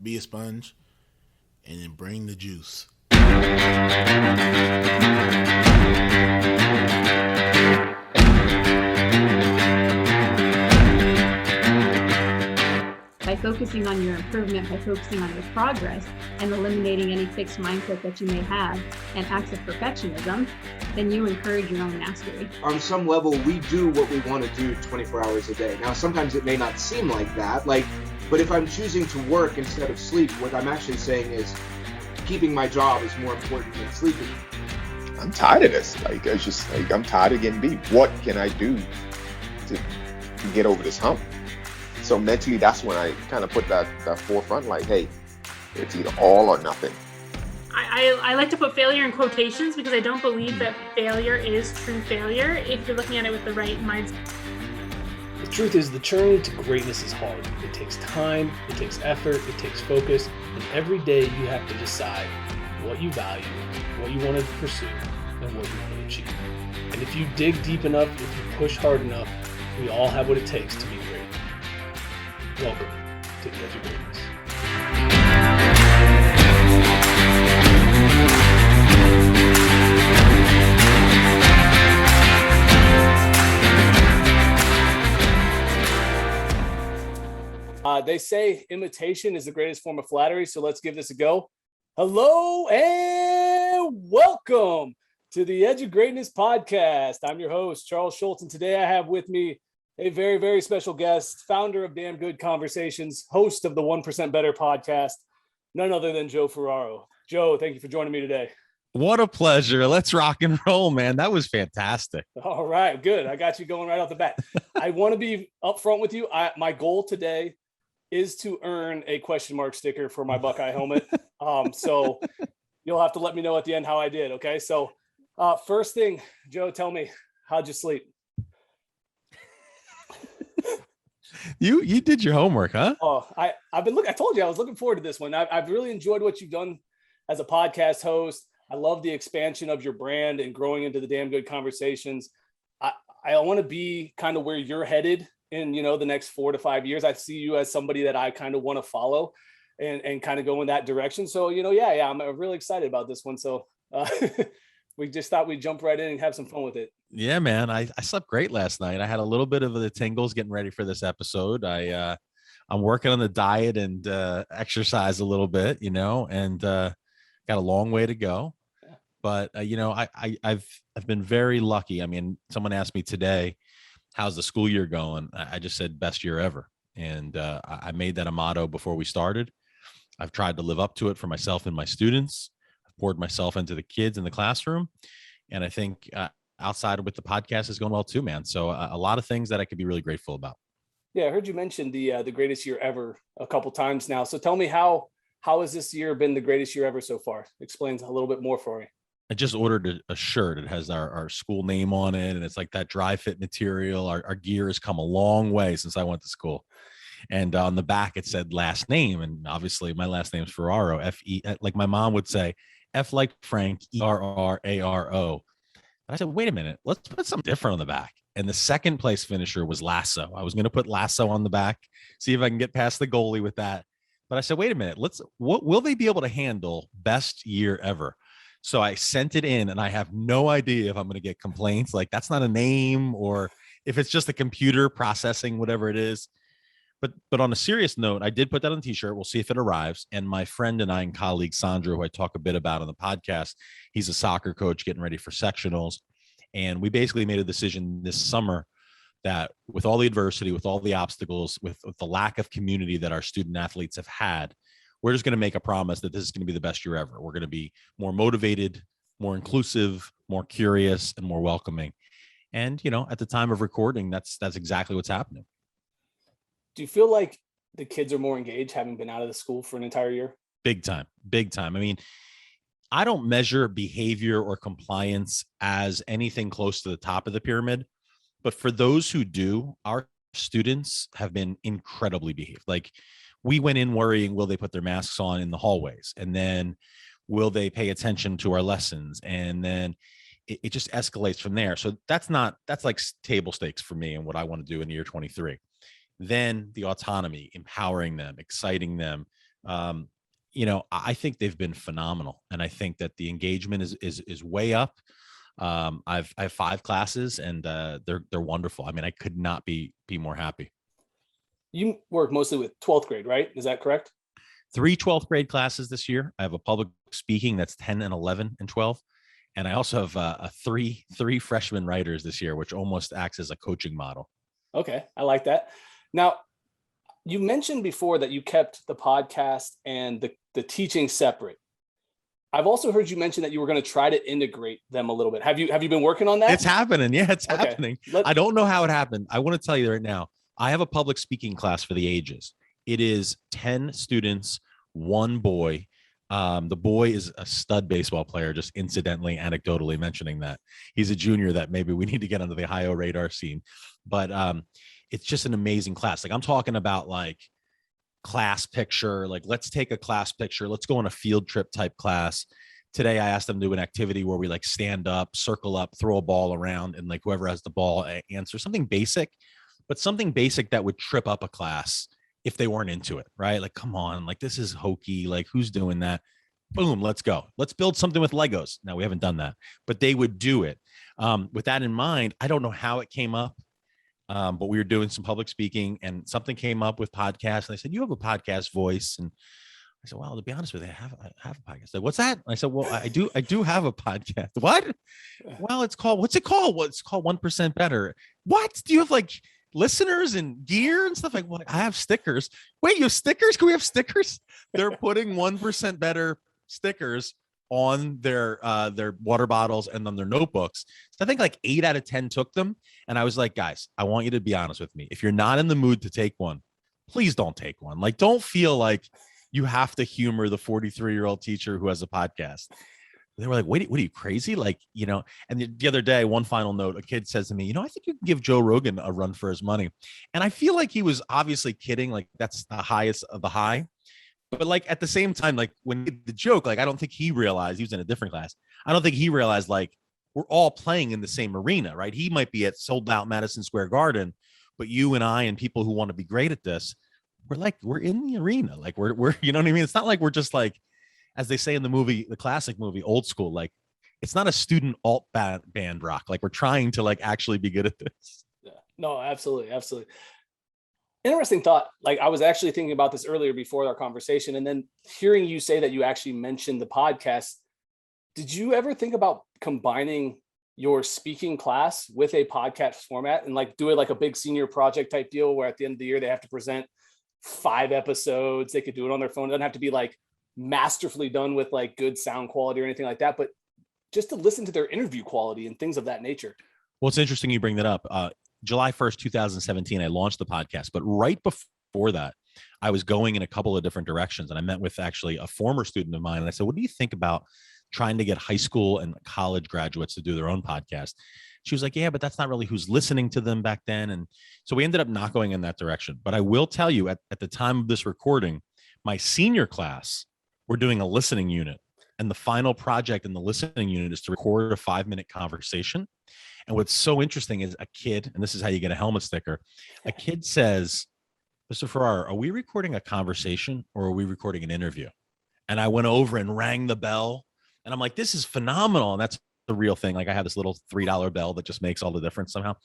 be a sponge, and then bring the juice. By focusing on your improvement, by focusing on your progress, and eliminating any fixed mindset that you may have and acts of perfectionism, then you encourage your own mastery. On some level, we do what we want to do 24 hours a day. Now, sometimes it may not seem like that, but if I'm choosing to work instead of sleep, what I'm actually saying is keeping my job is more important than sleeping. I'm tired of this. I'm tired of getting beat. What can I do to get over this hump? So mentally, that's when I kind of put that forefront, like, hey, it's either all or nothing. I like to put failure in quotations because I don't believe that failure is true failure if you're looking at it with the right mindset. The truth is, the journey to greatness is hard. It takes time, it takes effort, it takes focus, and every day you have to decide what you value, what you want to pursue, and what you want to achieve. And if you dig deep enough, if you push hard enough, we all have what it takes to be great. Welcome to the Edge of Greatness. They say imitation is the greatest form of flattery, so let's give this a go. Hello and welcome to the Edge of Greatness podcast. I'm your host, Charles Schultz, and today I have with me a very, very special guest, founder of Damn Good Conversations, host of the 1% Better podcast, none other than Joe Ferraro. Joe, thank you for joining me today. What a pleasure. Let's rock and roll, man. That was fantastic. All right, good. I got you going right off the bat. I want to be upfront with you. My goal today is to earn a question mark sticker for my Buckeye helmet. So you'll have to let me know at the end how I did. Okay. So first thing, Joe, tell me, how'd you sleep? You did your homework, huh? Oh, I've been looking. I told you I was looking forward to this one. I've really enjoyed what you've done as a podcast host. I love the expansion of your brand and growing into the Damn Good Conversations. I want to be kind of where you're headed in, the next 4 to 5 years. I see you as somebody that I kind of want to follow and kind of go in that direction. So, I'm really excited about this one. So we just thought we'd jump right in and have some fun with it. Yeah, man. I slept great last night. I had a little bit of the tingles getting ready for this episode. I'm working on the diet and exercise a little bit, and got a long way to go. But I've been very lucky. I mean, someone asked me today, how's the school year going? I just said best year ever. And I made that a motto before we started. I've tried to live up to it for myself and my students. I've poured myself into the kids in the classroom. And I think outside with the podcast is going well too, man. So a lot of things that I could be really grateful about. Yeah, I heard you mention the greatest year ever a couple times now. So tell me how has this year been the greatest year ever so far? Explain a little bit more for me. I just ordered a shirt. It has our school name on it, and it's like that dry fit material. Our gear has come a long way since I went to school. And on the back, it said last name. And obviously my last name is Ferraro, F-E, like my mom would say, F like Frank, E-R-R-A-R-O. And I said, wait a minute, let's put something different on the back. And the second place finisher was Lasso. I was going to put Lasso on the back, see if I can get past the goalie with that. But I said, wait a minute, what will they be able to handle best year ever? So I sent it in and I have no idea if I'm going to get complaints. Like that's not a name or if it's just a computer processing, whatever it is. But on a serious note, I did put that on a t-shirt. We'll see if it arrives. And my friend and I and colleague Sandra, who I talk a bit about on the podcast, he's a soccer coach getting ready for sectionals. And we basically made a decision this summer that with all the adversity, with all the obstacles, with the lack of community that our student athletes have had, we're just going to make a promise that this is going to be the best year ever. We're going to be more motivated, more inclusive, more curious, and more welcoming. And, at the time of recording, that's exactly what's happening. Do you feel like the kids are more engaged having been out of the school for an entire year? Big time. I mean, I don't measure behavior or compliance as anything close to the top of the pyramid, but for those who do, our students have been incredibly behaved. Like we went in worrying, will they put their masks on in the hallways? And then will they pay attention to our lessons? And then it just escalates from there. So that's like table stakes for me and what I want to do in year 23. Then the autonomy, empowering them, exciting them, I think they've been phenomenal, and I think that the engagement is way up. I have 5 classes, and they're wonderful. I mean, I could not be more happy. You work mostly with 12th grade, right? Is that correct? 3 12th grade classes this year. I have a public speaking that's 10 and 11 and 12. And I also have a three freshman writers this year, which almost acts as a coaching model. Okay, I like that. Now, you mentioned before that you kept the podcast and the teaching separate. I've also heard you mention that you were going to try to integrate them a little bit. Have you been working on that? It's happening. Yeah, it's happening. I don't know how it happened. I want to tell you right now, I have a public speaking class for the ages. It is 10 students, 1 boy. The boy is a stud baseball player, just incidentally, anecdotally mentioning that. He's a junior that maybe we need to get under the Ohio radar scene. But it's just an amazing class. Like, I'm talking about like class picture, like let's take a class picture. Let's go on a field trip type class. Today, I asked them to do an activity where we like stand up, circle up, throw a ball around, and like whoever has the ball answer something basic, but something basic that would trip up a class if they weren't into it, right? Like, come on, like this is hokey. Like, who's doing that? Boom, let's go. Let's build something with Legos. Now, we haven't done that, but they would do it. With that in mind, I don't know how it came up, but we were doing some public speaking and something came up with podcasts. And they said, you have a podcast voice. And I said, well, to be honest with you, I have a podcast. Like, what's that? And I said, well, I do have a podcast. What? Well, what's it called? Well, it's called 1% Better. What? Do you have like listeners and gear and stuff? Like, well, I have stickers. Wait, you have stickers? Can we have stickers? They're putting 1% Better stickers on their water bottles and on their notebooks. So I think like 8 out of 10 took them. And I was like, guys, I want you to be honest with me. If you're not in the mood to take one, please don't take one. Like, don't feel like you have to humor the 43-year-old teacher who has a podcast. They were like, wait, what are you, crazy? Like, and the other day, one final note, a kid says to me, I think you can give Joe Rogan a run for his money. And I feel like he was obviously kidding. Like, that's the highest of the high. But like at the same time, like when he did the joke, like I don't think he realized, he was in a different class. I don't think he realized like we're all playing in the same arena, right? He might be at sold out Madison Square Garden, but you and I and people who want to be great at this, we're in the arena. Like we're you know what I mean? It's not like we're just like, as they say in the movie, the classic movie, Old School, like it's not a student alt band rock. Like we're trying to like actually be good at this. Yeah, no, absolutely. Absolutely. Interesting thought. Like I was actually thinking about this earlier before our conversation, and then hearing you say that you actually mentioned the podcast. Did you ever think about combining your speaking class with a podcast format and like do it like a big senior project type deal where at the end of the year they have to present 5 episodes? They could do it on their phone. It doesn't have to be like masterfully done with like good sound quality or anything like that, but just to listen to their interview quality and things of that nature. Well, it's interesting you bring that up. July 1st, 2017, I launched the podcast, but right before that, I was going in a couple of different directions. And I met with actually a former student of mine. And I said, what do you think about trying to get high school and college graduates to do their own podcast? She was like, yeah, but that's not really who's listening to them back then. And so we ended up not going in that direction. But I will tell you at the time of this recording, my senior class, we're doing a listening unit. And the final project in the listening unit is to record a 5-minute conversation. And what's so interesting is a kid, and this is how you get a helmet sticker, a kid says, Mr. Ferraro, are we recording a conversation or are we recording an interview? And I went over and rang the bell. And I'm like, this is phenomenal. And that's the real thing. Like I have this little $3 bell that just makes all the difference somehow.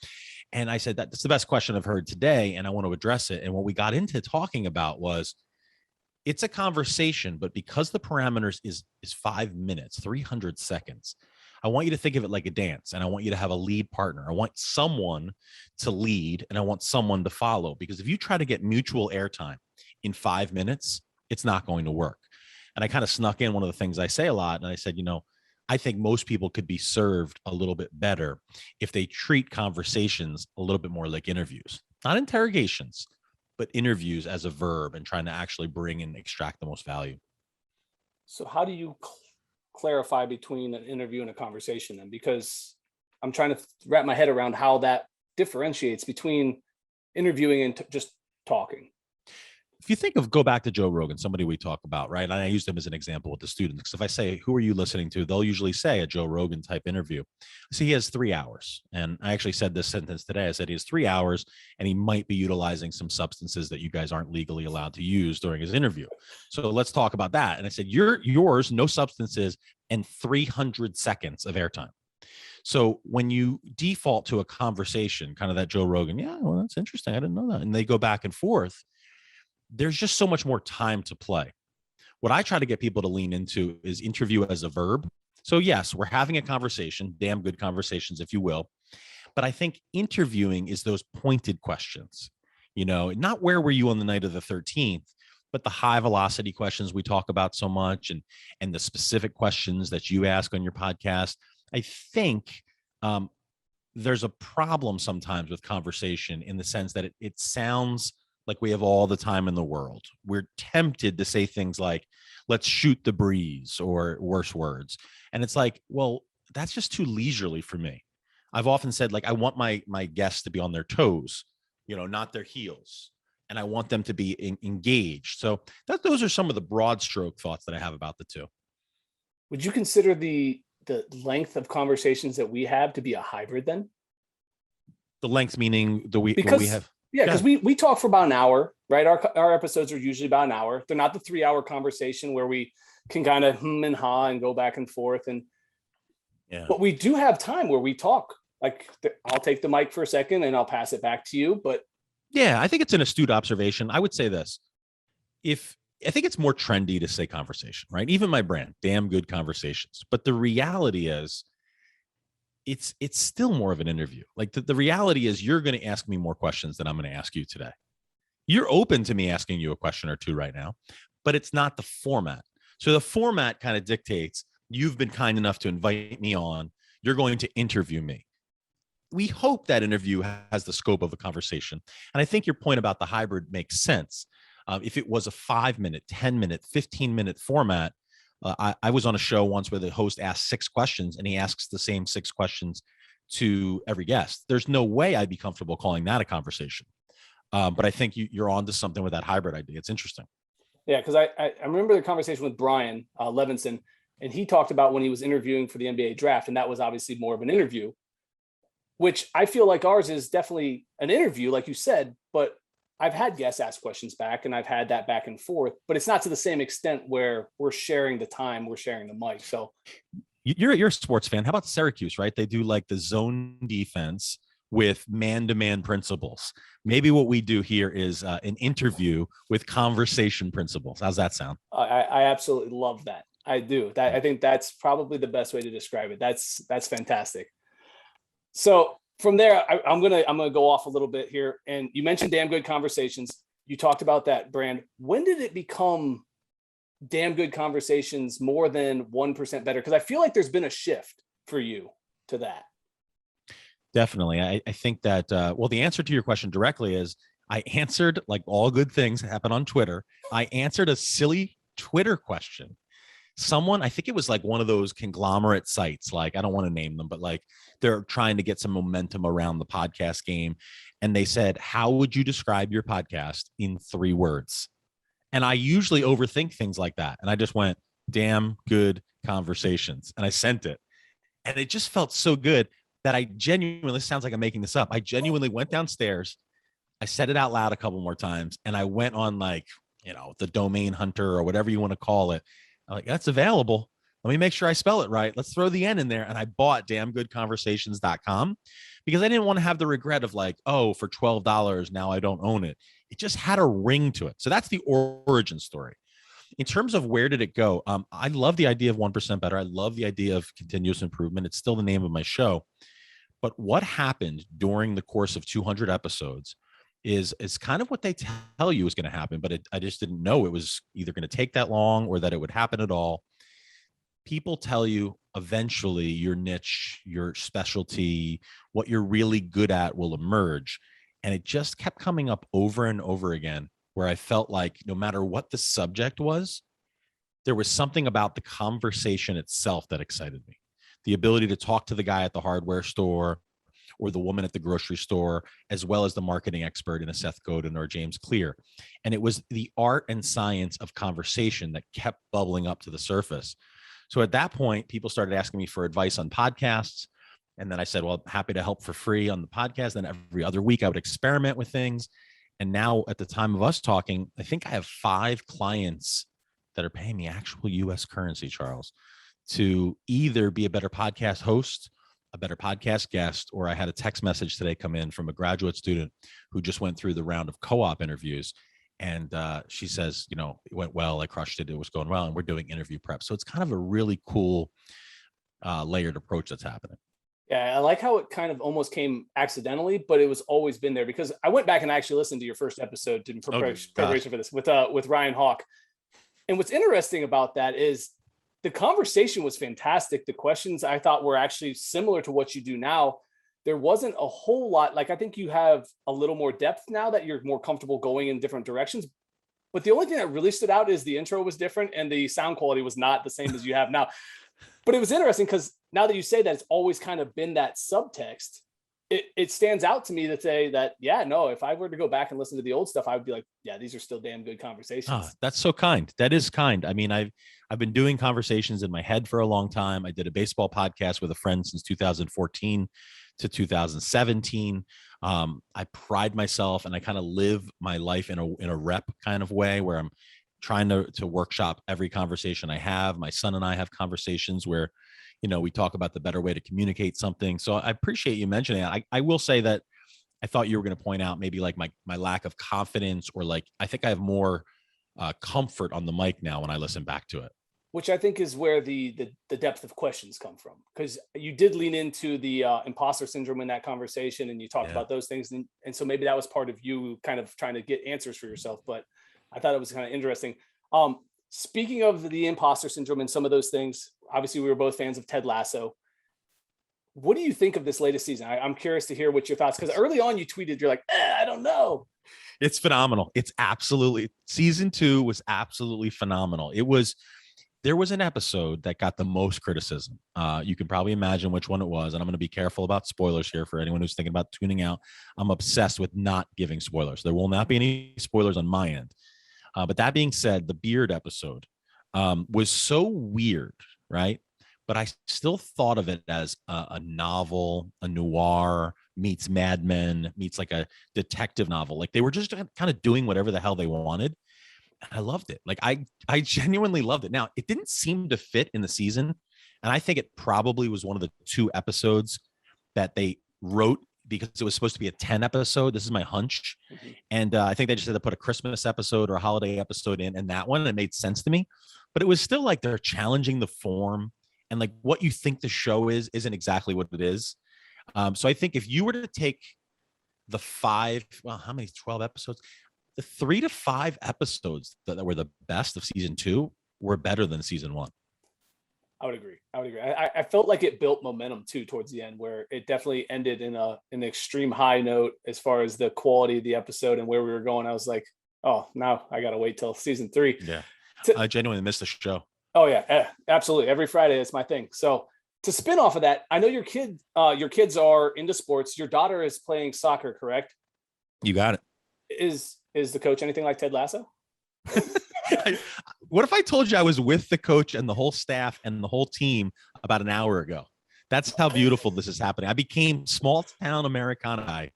And I said, that's the best question I've heard today. And I want to address it. And what we got into talking about was, it's a conversation, but because the parameters is 5 minutes, 300 seconds, I want you to think of it like a dance, and I want you to have a lead partner. I want someone to lead and I want someone to follow, because if you try to get mutual airtime in 5 minutes, it's not going to work. And I kind of snuck in one of the things I say a lot. And I said, I think most people could be served a little bit better if they treat conversations a little bit more like interviews, not interrogations, but interviews as a verb and trying to actually bring and extract the most value. So how do you clarify between an interview and a conversation then? Because I'm trying to wrap my head around how that differentiates between interviewing and just talking. if you go back to Joe Rogan, somebody we talk about, right? And I use them as an example with the students. Because if I say, who are you listening to? They'll usually say a Joe Rogan type interview. So he has 3 hours. And I actually said this sentence today. I said he has 3 hours and he might be utilizing some substances that you guys aren't legally allowed to use during his interview. So let's talk about that. And I said, yours, no substances, and 300 seconds of airtime. So when you default to a conversation, kind of that Joe Rogan, yeah, well, that's interesting. I didn't know that. And they go back and forth. There's just so much more time to play. What I try to get people to lean into is interview as a verb. So yes, we're having a conversation, damn good conversations, if you will. But I think interviewing is those pointed questions, not where were you on the night of the 13th, but the high velocity questions we talk about so much, and the specific questions that you ask on your podcast. I think there's a problem sometimes with conversation in the sense that it sounds like we have all the time in the world. We're tempted to say things like, let's shoot the breeze, or worse words. And it's like, well, that's just too leisurely for me. I've often said, like, I want my guests to be on their toes, not their heels. And I want them to be engaged. So those are some of the broad stroke thoughts that I have about the two. Would you consider the length of conversations that we have to be a hybrid then? The length meaning we have. Yeah, because we talk for about an hour, right? Our episodes are usually about an hour. They're not the 3-hour conversation where we can kind of and ha and go back and forth. But we do have time where we talk. Like, I'll take the mic for a second and I'll pass it back to you. But yeah, I think it's an astute observation. I would say this: I think it's more trendy to say conversation, right? Even my brand, damn good conversations. But the reality is, it's still more of an interview. Like the reality is, you're going to ask me more questions than I'm going to ask you today. You're open to me asking you a question or two right now, but it's not the format. So the format kind of dictates, you've been kind enough to invite me on, you're going to interview me. We hope that interview has the scope of a conversation. And I think your point about the hybrid makes sense. If it was a 5-minute, 10-minute, 15-minute format, I was on a show once where the host asked 6 questions and he asks the same 6 questions to every guest. There's no way I'd be comfortable calling that a conversation. But I think you're on to something with that hybrid idea. It's interesting. Yeah, because I remember the conversation with Brian Levinson, and he talked about when he was interviewing for the NBA draft, and that was obviously more of an interview, which I feel like ours is definitely an interview, like you said, but I've had guests ask questions back and I've had that back and forth, but it's not to the same extent where we're sharing the time, we're sharing the mic. So you're a sports fan. How about Syracuse, right? They do like the zone defense with man-to-man principles. Maybe what we do here is an interview with conversation principles. How's that sound? I absolutely love that. I do. I think that's probably the best way to describe it. That's fantastic. So from there, I'm gonna go off a little bit here. And you mentioned damn good conversations. You talked about that brand. When did it become damn good conversations more than 1% better? Because I feel like there's been a shift for you to that. Definitely. I think that, the answer to your question directly is I answered, like all good things happen on Twitter. I answered a silly Twitter question. Someone, I think it was like one of those conglomerate sites, like I don't want to name them, but like they're trying to get some momentum around the podcast game. And they said, how would you describe your podcast in 3 words? And I usually overthink things like that. And I just went, damn good conversations. And I sent it. And it just felt so good that I genuinely, this sounds like I'm making this up. I genuinely went downstairs. I said it out loud a couple more times. And I went on the domain hunter or whatever you want to call it. I'm like, that's available. Let me make sure I spell it right. Let's throw the N in there. And I bought damngoodconversations.com because I didn't want to have the regret of like, oh, for $12, now I don't own it. It just had a ring to it. So that's the origin story. In terms of where did it go? I love the idea of 1% better. I love the idea of continuous improvement. It's still the name of my show. But what happened during the course of 200 episodes is kind of what they tell you is going to happen, but I just didn't know it was either going to take that long or that it would happen at all. People tell you eventually your niche, your specialty, what you're really good at will emerge. And it just kept coming up over and over again, where I felt like no matter what the subject was, there was something about the conversation itself that excited me. The ability to talk to the guy at the hardware store or the woman at the grocery store, as well as the marketing expert in a Seth Godin or James Clear. And it was the art and science of conversation that kept bubbling up to the surface. So at that point, people started asking me for advice on podcasts. And then I said, well, happy to help for free on the podcast. Then every other week I would experiment with things. And now at the time of us talking, I think I have 5 clients that are paying me actual US currency, Charles, to either be a better podcast host, a better podcast guest, or I had a text message today come in from a graduate student who just went through the round of co-op interviews. And she says, you know, it went well, I crushed it, it was going well, and we're doing interview prep. So it's kind of a really cool layered approach that's happening. Yeah, I like how it kind of almost came accidentally, but it was always been there, because I went back and actually listened to your first episode in preparation for this with Ryan Hawk. And what's interesting about that is the conversation was fantastic. The questions I thought were actually similar to what you do now. There wasn't a whole lot. Like, I think you have a little more depth now that you're more comfortable going in different directions. But the only thing that really stood out is the intro was different and the sound quality was not the same as you have now. But it was interesting because now that you say that, it's always kind of been that subtext. It stands out to me to say that, yeah, no, if I were to go back and listen to the old stuff, I would be like, yeah, these are still damn good conversations. Oh, that's so kind. That is kind. I mean, I've been doing conversations in my head for a long time. I did a baseball podcast with a friend since 2014 to 2017. I pride myself and I kind of live my life in a rep kind of way where I'm trying to workshop every conversation I have. My son and I have conversations where, you know, we talk about the better way to communicate something. So I appreciate you mentioning that. I will say that I thought you were going to point out maybe like my lack of confidence, or like, I think I have more comfort on the mic now when I listen back to it. Which I think is where the depth of questions come from, because you did lean into the imposter syndrome in that conversation, and you talked about those things. And so maybe that was part of you kind of trying to get answers for yourself. But I thought it was kind of interesting. Speaking of the imposter syndrome and some of those things, obviously we were both fans of Ted Lasso. What do you think of this latest season? I'm curious to hear what your thoughts, because early on you tweeted, you're like, I don't know. It's phenomenal. It's absolutely, season 2 was absolutely phenomenal. There was an episode that got the most criticism. You can probably imagine which one it was. And I'm going to be careful about spoilers here for anyone who's thinking about tuning out. I'm obsessed with not giving spoilers. There will not be any spoilers on my end. But that being said, the beard episode was so weird, right? But I still thought of it as a novel, a noir meets Mad Men, meets like a detective novel. Like, they were just kind of doing whatever the hell they wanted. And I loved it. Like, I genuinely loved it. Now, it didn't seem to fit in the season. And I think it probably was one of the 2 episodes that they wrote because it was supposed to be a 10 episode. This is my hunch. Mm-hmm. And I think they just had to put a Christmas episode or a holiday episode in, and that one, it made sense to me. But it was still like they're challenging the form, and like what you think the show isn't exactly what it is. So I think if you were to take the 12 episodes, the 3 to 5 episodes that were the best of season 2 were better than season 1. I would agree. I felt like it built momentum too towards the end, where it definitely ended in an extreme high note as far as the quality of the episode and where we were going. I was like, oh, now I got to wait till season 3. Yeah. I genuinely missed the show. Oh yeah, absolutely. Every Friday, it's my thing. So to spin off of that, I know your kids are into sports. Your daughter is playing soccer, correct? You got it. Is the coach anything like Ted Lasso? What if I told you I was with the coach and the whole staff and the whole team about an hour ago? That's how beautiful this is happening. I became small town Americana.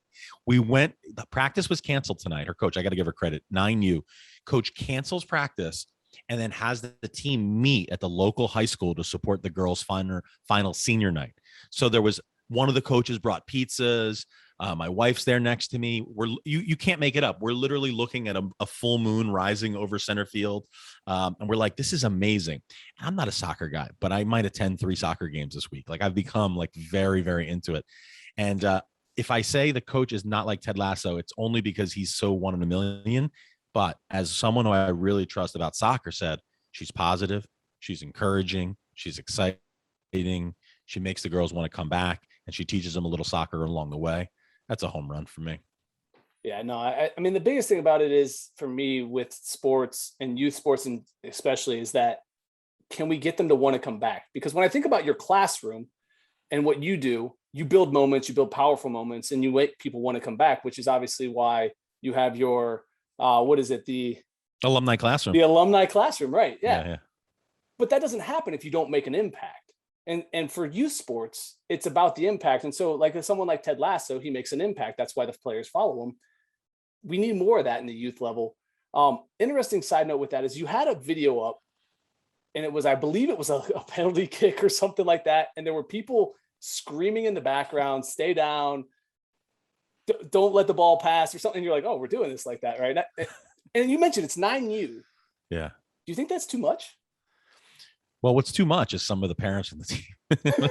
The practice was canceled tonight. Her coach, I got to give her credit, 9U. Coach cancels practice and then has the team meet at the local high school to support the girls' final senior night. So there was one of the coaches brought pizzas. My wife's there next to me. You can't make it up. We're literally looking at a full moon rising over center field. And we're like, this is amazing. I'm not a soccer guy, but I might attend 3 soccer games this week. Like, I've become like very, very into it. And if I say the coach is not like Ted Lasso, it's only because he's so 1 in a million. But as someone who I really trust about soccer said, she's positive, she's encouraging, she's exciting. She makes the girls want to come back, and she teaches them a little soccer along the way. That's a home run for me. Yeah, no, I mean, the biggest thing about it is, for me, with sports and youth sports, and especially, is that can we get them to want to come back? Because when I think about your classroom and what you do, you build moments, you build powerful moments, and you make people want to come back, which is obviously why you have your, what is it? The Alumni classroom. The alumni classroom, right? Yeah. Yeah. But that doesn't happen if you don't make an impact. And for youth sports, it's about the impact. And so like someone like Ted Lasso, he makes an impact. That's why the players follow him. We need more of that in the youth level. Interesting side note with that is you had a video up, and it was, I believe it was a penalty kick or something like that. And there were people screaming in the background, stay down, don't let the ball pass or something. And you're like, oh, we're doing this like that, right? And you mentioned it's 9U. Yeah. Do you think that's too much? Well, what's too much is some of the parents in the team.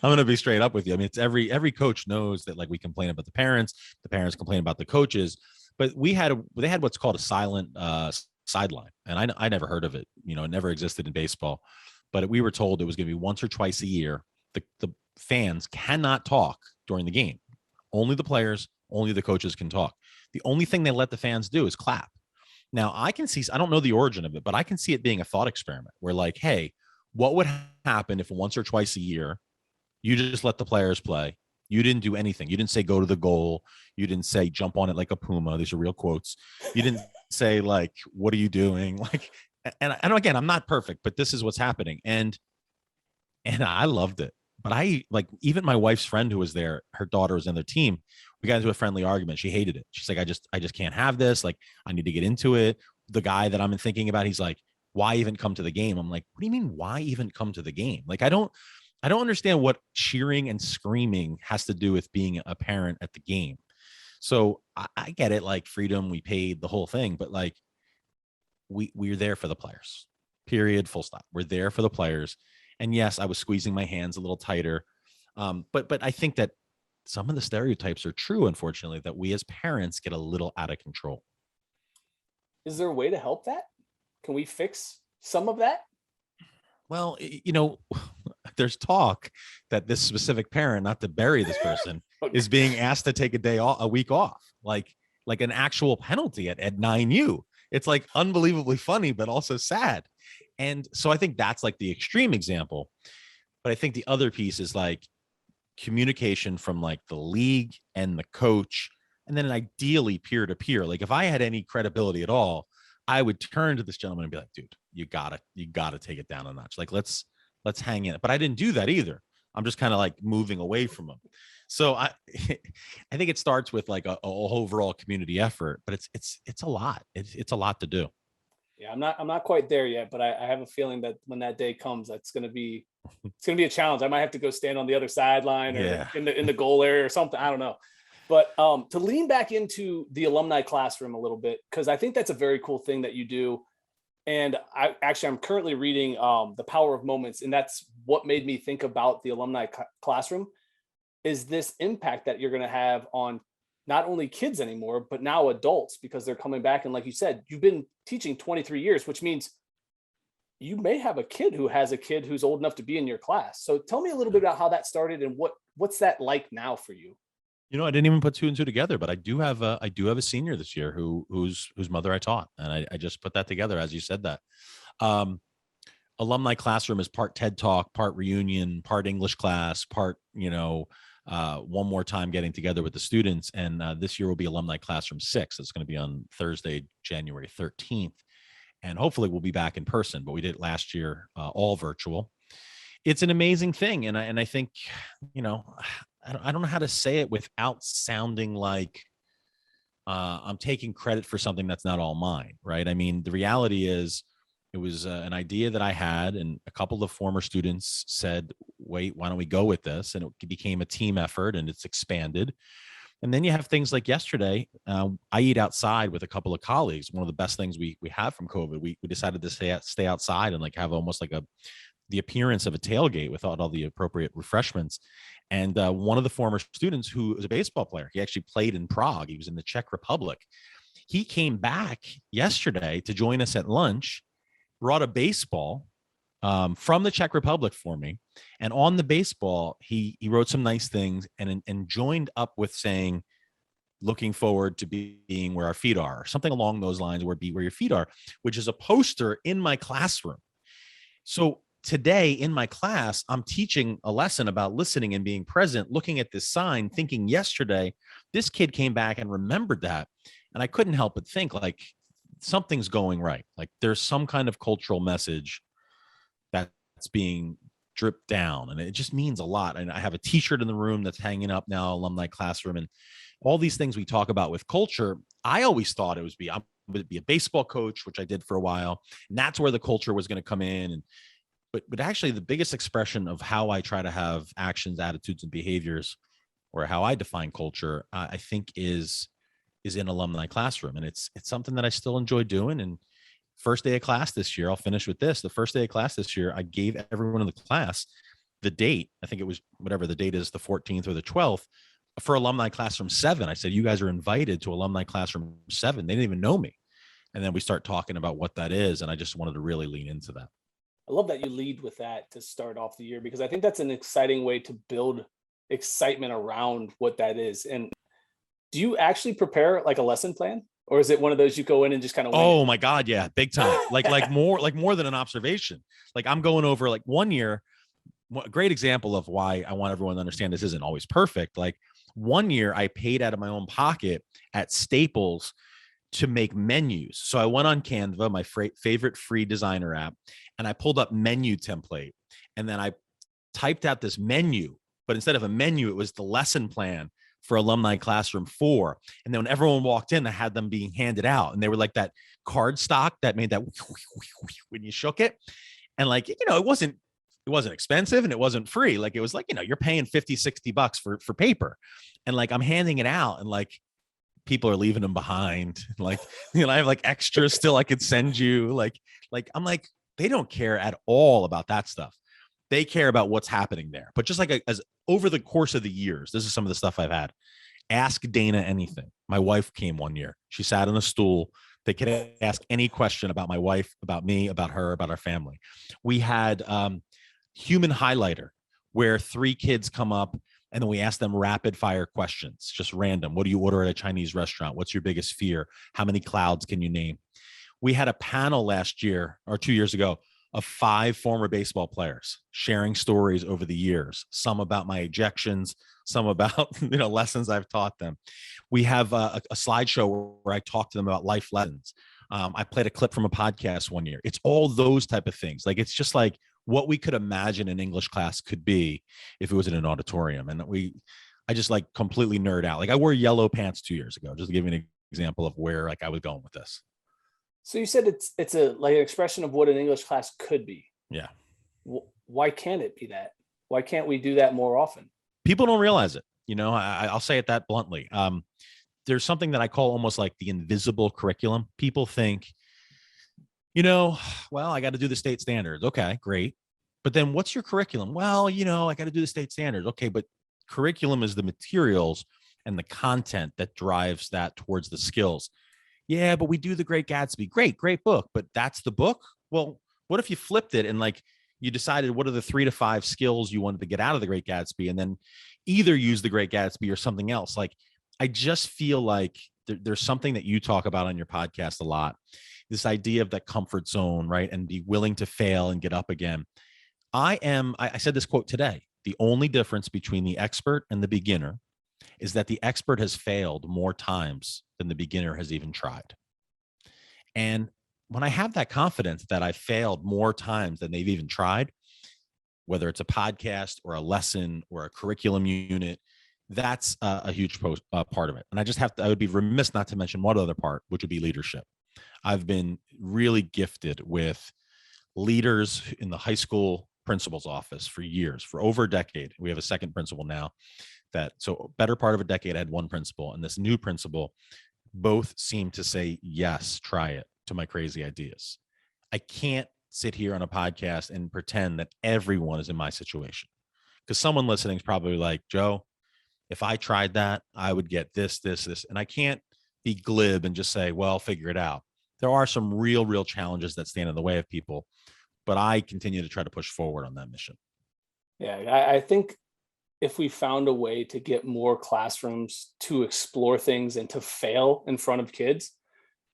I'm going to be straight up with you. I mean, it's every coach knows that, like, we complain about the parents complain about the coaches, but they had what's called a silent sideline. And I never heard of it. You know, it never existed in baseball, but we were told it was going to be once or twice a year. The fans cannot talk during the game. Only the players, only the coaches can talk. The only thing they let the fans do is clap. Now, I don't know the origin of it, but I can see it being a thought experiment where, like, hey, what would happen if once or twice a year you just let the players play? You didn't do anything. You didn't say go to the goal. You didn't say jump on it like a puma. These are real quotes. You didn't say, like, what are you doing? Like, and again, I'm not perfect, but this is what's happening. And I loved it. But even my wife's friend who was there, her daughter was in their team. We got into a friendly argument. She hated it. She's like, I just can't have this. Like, I need to get into it. The guy that I'm thinking about, he's like, why even come to the game? I'm like, what do you mean? Why even come to the game? Like, I don't understand what cheering and screaming has to do with being a parent at the game. So I get it. Like, freedom, we paid the whole thing, but like, we're there for the players, period, full stop. We're there for the players. And yes, I was squeezing my hands a little tighter. But I think that some of the stereotypes are true, unfortunately, that we as parents get a little out of control. Is there a way to help that? Can we fix some of that? Well, there's talk that this specific parent, not to bury this person, is being asked to take a week off, like an actual penalty at 9U. It's like unbelievably funny, but also sad. And so I think that's like the extreme example. But I think the other piece is like communication from like the league and the coach, and then ideally peer to peer. Like, if I had any credibility at all, I would turn to this gentleman and be like, dude, you gotta take it down a notch. Like, let's hang in. But I didn't do that either. I'm just kind of like moving away from him. So I think it starts with like a overall community effort, but it's a lot. It's a lot to do. Yeah, I'm not quite there yet, but I have a feeling that when that day comes, it's gonna be a challenge. I might have to go stand on the other sideline or in the goal area or something. I don't know. But to lean back into the alumni classroom a little bit, because I think that's a very cool thing that you do. And I'm currently reading The Power of Moments, and that's what made me think about the alumni classroom, is this impact that you're going to have on not only kids anymore, but now adults, because they're coming back. And like you said, you've been teaching 23 years, which means you may have a kid who has a kid who's old enough to be in your class. So tell me a little bit about how that started and what's that like now for you? I didn't even put two and two together, but I do have a senior this year whose mother I taught, and I just put that together as you said that. Alumni classroom is part TED Talk, part reunion, part English class, part one more time getting together with the students. And this year will be Alumni Classroom 6. It's going to be on Thursday, January 13th, and hopefully we'll be back in person. But we did it last year all virtual. It's an amazing thing, and I think I don't know how to say it without sounding like I'm taking credit for something that's not all mine, right? I mean, the reality is it was an idea that I had, and a couple of former students said, wait, why don't we go with this? And it became a team effort, and it's expanded. And then you have things like yesterday, I eat outside with a couple of colleagues. One of the best things we have from COVID, we decided to stay outside and like have almost like the appearance of a tailgate without all the appropriate refreshments. And one of the former students who was a baseball player, he actually played in Prague. He was in the Czech Republic. He came back yesterday to join us at lunch, brought a baseball from the Czech Republic for me. And on the baseball, he wrote some nice things and joined up with saying, looking forward to being where our feet are, or something along those lines, where be where your feet are, which is a poster in my classroom. So today in my class, I'm teaching a lesson about listening and being present, looking at this sign, thinking yesterday, this kid came back and remembered that. And I couldn't help but think like something's going right. Like there's some kind of cultural message that's being dripped down, and it just means a lot. And I have a t-shirt in the room that's hanging up now, alumni classroom, and all these things we talk about with culture. I always thought it would be a baseball coach, which I did for a while, and that's where the culture was going to come in. And but actually the biggest expression of how I try to have actions, attitudes, and behaviors, or how I define culture, I think is in alumni classroom. And it's something that I still enjoy doing. And first day of class this year, I'll finish with this. The first day of class this year, I gave everyone in the class the date. I think it was whatever the date is, the 14th or the 12th, for alumni classroom 7. I said, you guys are invited to alumni classroom 7. They didn't even know me. And then we start talking about what that is. And I just wanted to really lean into that. I love that you lead with that to start off the year, because I think that's an exciting way to build excitement around what that is. And do you actually prepare like a lesson plan, or is it one of those you go in and just kind of oh my God, yeah, big time. like more than an observation. Like I'm going over, like one year, a great example of why I want everyone to understand this isn't always perfect. Like one year I paid out of my own pocket at Staples to make menus. So I went on Canva, my favorite free designer app, and I pulled up menu template, and then I typed out this menu, but instead of a menu, it was the lesson plan for alumni classroom 4. And then when everyone walked in, I had them being handed out, and they were like that card stock that made that when you shook it. And like, it wasn't expensive and it wasn't free. Like it was like, you're paying $50-$60 for paper. And like, I'm handing it out, and like, people are leaving them behind. Like, I have like extras still I could send you. Like I'm like, they don't care at all about that stuff. They care about what's happening there. But just like as over the course of the years, this is some of the stuff I've had. Ask Dana anything. My wife came one year. She sat on a stool. They could ask any question about my wife, about me, about her, about our family. We had human highlighter, where 3 kids come up, and then we ask them rapid fire questions, just random. What do you order at a Chinese restaurant? What's your biggest fear? How many clouds can you name? We had a panel last year or 2 years ago of 5 former baseball players sharing stories over the years, some about my ejections, some about lessons I've taught them. We have a slideshow where I talk to them about life lessons. I played a clip from a podcast one year. It's all those type of things. Like, it's just like what we could imagine an English class could be if it was in an auditorium. And I just like completely nerd out. Like I wore yellow pants 2 years ago, just to give you an example of where like I was going with this. So you said it's a like an expression of what an English class could be. Yeah. Why can't it be that? Why can't we do that more often? People don't realize it. I'll say it that bluntly. There's something that I call almost like the invisible curriculum. People think, well, I got to do the state standards. Okay, great. But then what's your curriculum? Well, I got to do the state standards. Okay, but curriculum is the materials and the content that drives that towards the skills. Yeah, but we do The Great Gatsby. Great book. But that's the book? Well, what if you flipped it and like you decided what are the 3 to 5 skills you wanted to get out of The Great Gatsby, and then either use The Great Gatsby or something else? Like, I just feel like there's something that you talk about on your podcast a lot, this idea of that comfort zone, right? And be willing to fail and get up again. I said this quote today: the only difference between the expert and the beginner is that the expert has failed more times than the beginner has even tried. And when I have that confidence that I failed more times than they've even tried, whether it's a podcast or a lesson or a curriculum unit, that's a huge part of it. And I would be remiss not to mention one other part, which would be leadership. I've been really gifted with leaders in the high school principal's office for years, for over a decade. We have a second principal now. So better part of a decade, I had one principal, and this new principal, both seem to say, yes, try it, to my crazy ideas. I can't sit here on a podcast and pretend that everyone is in my situation, because someone listening is probably like, Joe, if I tried that, I would get this. And I can't be glib and just say, well, figure it out. There are some real challenges that stand in the way of people, but I continue to try to push forward on that mission. Yeah, I think if we found a way to get more classrooms to explore things and to fail in front of kids,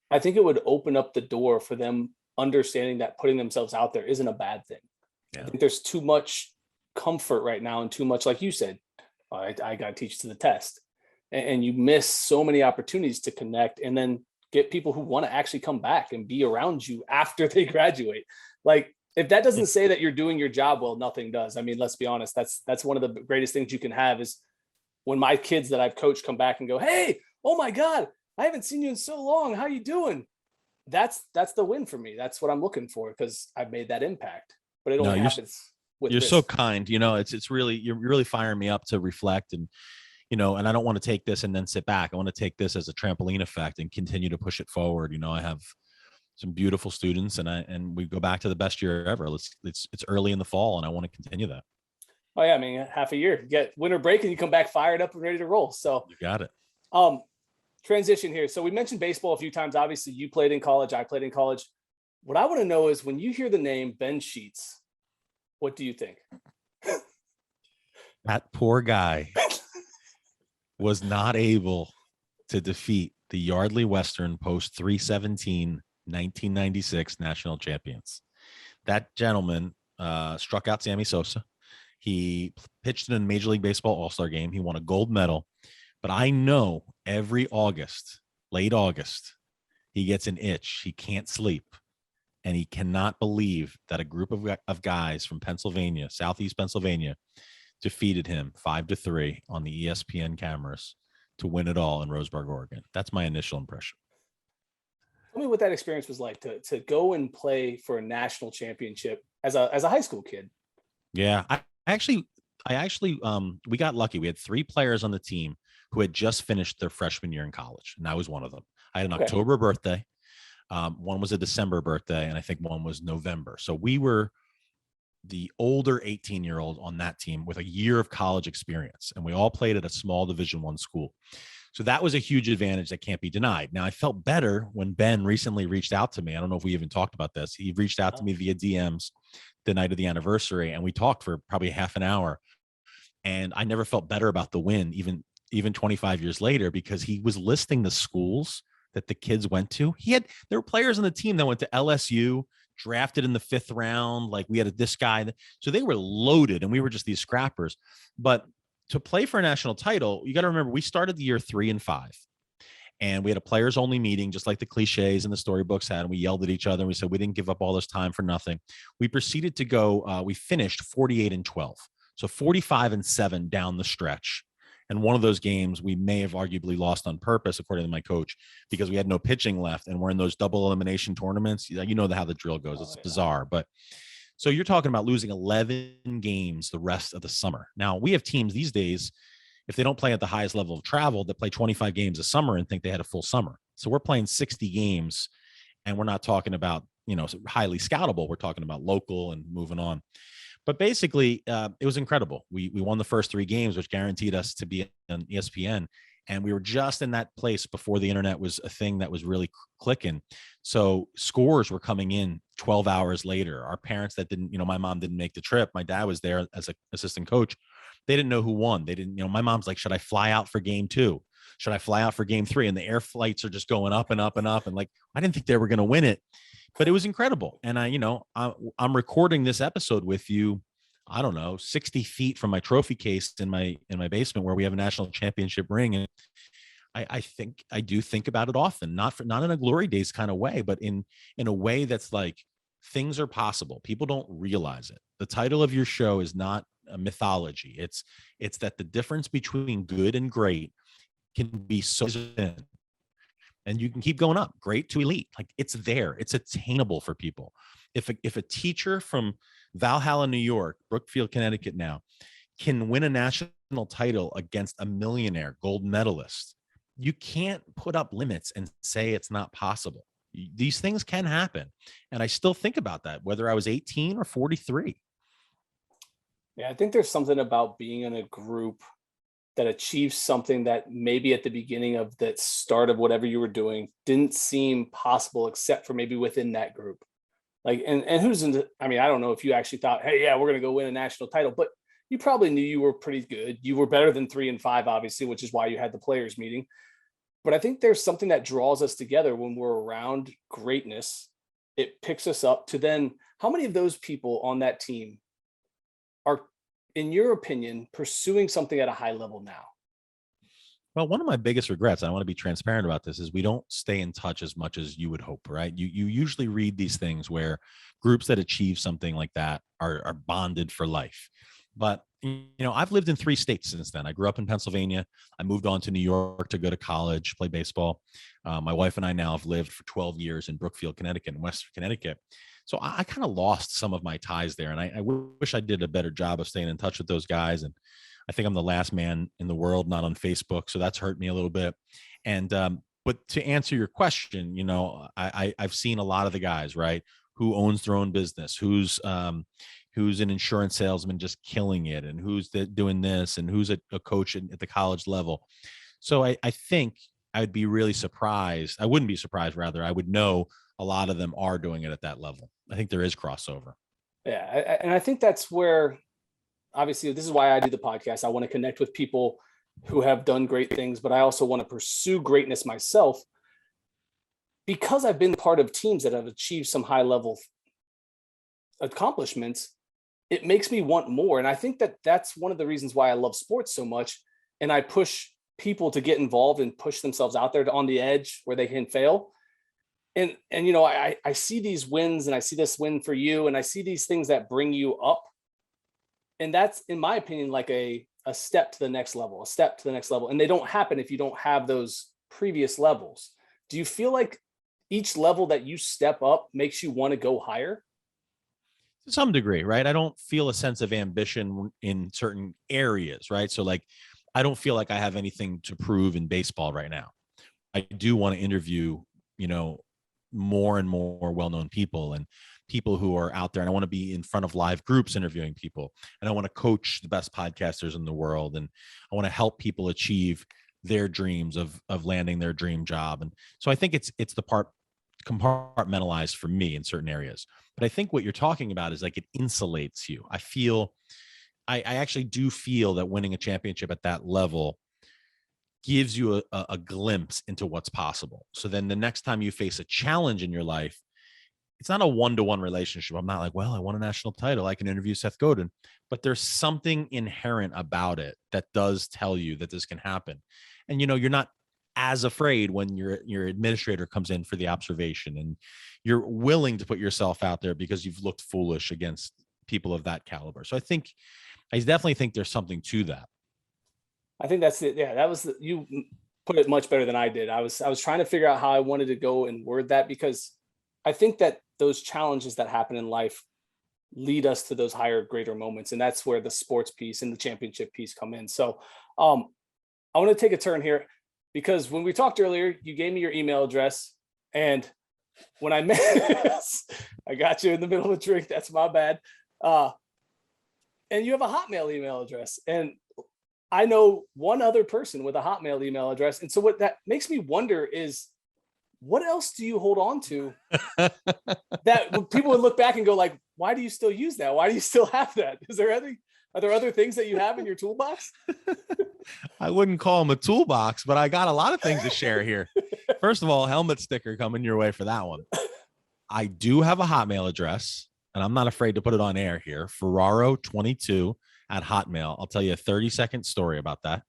I think it would open up the door for them understanding that putting themselves out there isn't a bad thing. I think there's too much comfort right now and too much, like you said, I got to teach to the test. And you miss so many opportunities to connect and then get people who want to actually come back and be around you after they graduate. Like, if that doesn't say that you're doing your job well, nothing does. I mean, let's be honest. That's one of the greatest things you can have is when my kids that I've coached come back and go, hey, oh my God, I haven't seen you in so long. How you doing? That's the win for me. That's what I'm looking for because I've made that impact. But it only happens with you're this. so kind. It's really, you're really firing me up to reflect and and I don't want to take this and then sit back. I want to take this as a trampoline effect and continue to push it forward. I have some beautiful students and we go back to the best year ever. It's early in the fall and I want to continue that. Oh yeah. I mean, half a year, you get winter break and you come back fired up and ready to roll. So you got it. Transition here. So we mentioned baseball a few times. Obviously you played in college. I played in college. What I want to know is when you hear the name Ben Sheets, what do you think? That poor guy was not able to defeat the Yardley Western post 317 1996 national champions. That gentleman struck out Sammy Sosa. He pitched in a Major League Baseball All-Star game. He won a gold medal. But I know every August, late August, he gets an itch. He can't sleep. And he cannot believe that a group of guys from Pennsylvania, Southeast Pennsylvania, defeated him 5-3 on the ESPN cameras to win it all in Roseburg, Oregon. That's my initial impression. Tell me what that experience was like to go and play for a national championship as a high school kid. Yeah, I actually, we got lucky. We had 3 players on the team who had just finished their freshman year in college, and I was one of them. I had an October birthday. One was a December birthday, and I think one was November. So we were the older 18-year-old on that team with a year of college experience, and we all played at a small Division I school. So that was a huge advantage that can't be denied. Now, I felt better when Ben recently reached out to me. I don't know if we even talked about this. He reached out to me via DMs the night of the anniversary, and we talked for probably half an hour. And I never felt better about the win, even 25 years later, because he was listing the schools that the kids went to. There were players on the team that went to LSU, drafted in the 5th round. Like we had this guy. So they were loaded and we were just these scrappers. But to play for a national title, you got to remember, we started the year 3-5 and we had a players only meeting, just like the cliches and the storybooks had. And we yelled at each other and we said, we didn't give up all this time for nothing. We proceeded to go, we finished 48-12. So 45-7 down the stretch. And one of those games we may have arguably lost on purpose, according to my coach, because we had no pitching left and we're in those double elimination tournaments. You know how the drill goes. It's bizarre. But so you're talking about losing 11 games the rest of the summer. Now, we have teams these days, if they don't play at the highest level of travel, that play 25 games a summer and think they had a full summer. So we're playing 60 games and we're not talking about, highly scoutable. We're talking about local and moving on. But basically, it was incredible. We won the first 3 games, which guaranteed us to be on ESPN. And we were just in that place before the internet was a thing that was really clicking. So scores were coming in 12 hours later. Our parents that didn't, my mom didn't make the trip. My dad was there as an assistant coach. They didn't know who won. They didn't, my mom's like, should I fly out for game 2? Should I fly out for game 3? And the air flights are just going up and up and up. And like, I didn't think they were going to win it, but it was incredible. And I'm recording this episode with you, I don't know, 60 feet from my trophy case in my basement where we have a national championship ring. And I do think about it often, not in a glory days kind of way, but in a way that's like, things are possible. People don't realize it. The title of your show is not a mythology. It's that the difference between good and great can be so thin. And you can keep going up, great to elite. Like it's there. It's attainable for people. If a teacher from Valhalla, New York, Brookfield, Connecticut now can win a national title against a millionaire gold medalist, you can't put up limits and say it's not possible. These things can happen. And I still think about that, whether I was 18 or 43. Yeah, I think there's something about being in a group that achieves something that maybe at the beginning of the start of whatever you were doing didn't seem possible, except for maybe within that group. Like, and who's in I don't know if you actually thought, hey, yeah, we're going to go win a national title, but you probably knew you were pretty good. You were better than 3-5, obviously, which is why you had the players meeting. But I think there's something that draws us together when we're around greatness. It picks us up to then How many of those people on that team are, in your opinion, pursuing something at a high level now? Well, one of my biggest regrets, I want to be transparent about this, is we don't stay in touch as much as you would hope, right? You usually read these things where groups that achieve something like that are bonded for life. But, I've lived in 3 states since then. I grew up in Pennsylvania. I moved on to New York to go to college, play baseball. My wife and I now have lived for 12 years in Brookfield, Connecticut, and Western Connecticut. So I kind of lost some of my ties there. And I wish I did a better job of staying in touch with those guys. And I think I'm the last man in the world not on Facebook, so that's hurt me a little bit. And but to answer your question, I've seen a lot of the guys, right, who owns their own business, who's an insurance salesman just killing it, and who's doing this, and who's a coach at the college level. So I think I would be really surprised. I wouldn't be surprised, rather. I would know a lot of them are doing it at that level. I think there is crossover. Yeah, and I think that's where, obviously, this is why I do the podcast. I want to connect with people who have done great things, but I also want to pursue greatness myself, because I've been part of teams that have achieved some high level accomplishments. It makes me want more. And I think that that's one of the reasons why I love sports so much. And I push people to get involved and push themselves out there on the edge where they can fail. And I see these wins, and I see this win for you, and I see these things that bring you up. And that's, in my opinion, like a step to the next level, And they don't happen if you don't have those previous levels. Do you feel like each level that you step up makes you want to go higher? To some degree, right? I don't feel a sense of ambition in certain areas, right? So like, I don't feel like I have anything to prove in baseball right now. I do want to interview, more and more well-known people and people who are out there. And I want to be in front of live groups interviewing people. And I want to coach the best podcasters in the world. And I want to help people achieve their dreams of landing their dream job. And so I think it's the part compartmentalized for me in certain areas. But I think what you're talking about is like, it insulates you. I actually do feel that winning a championship at that level gives you a glimpse into what's possible. So then the next time you face a challenge in your life, it's not a one-to-one relationship. I'm not like, well, I won a national title, I can interview Seth Godin, but there's something inherent about it that does tell you that this can happen. And, you're not as afraid when your administrator comes in for the observation, and you're willing to put yourself out there because you've looked foolish against people of that caliber. So I definitely think there's something to that. I think that's it. Yeah, you put it much better than I did. I was trying to figure out how I wanted to go and word that, because I think that those challenges that happen in life lead us to those higher, greater moments. And that's where the sports piece and the championship piece come in. So I want to take a turn here, because when we talked earlier, you gave me your email address. And when I met, I got you in the middle of a drink. That's my bad. And you have a Hotmail email address. And I know one other person with a Hotmail email address. And so what that makes me wonder is, what else do you hold on to that people would look back and go like, why do you still use that? Why do you still have that? Are there other things that you have in your toolbox? I wouldn't call them a toolbox, but I got a lot of things to share here. First of all, helmet sticker coming your way for that one. I do have a Hotmail address, and I'm not afraid to put it on air here. Ferraro22 at Hotmail. I'll tell you a 30-second story about that.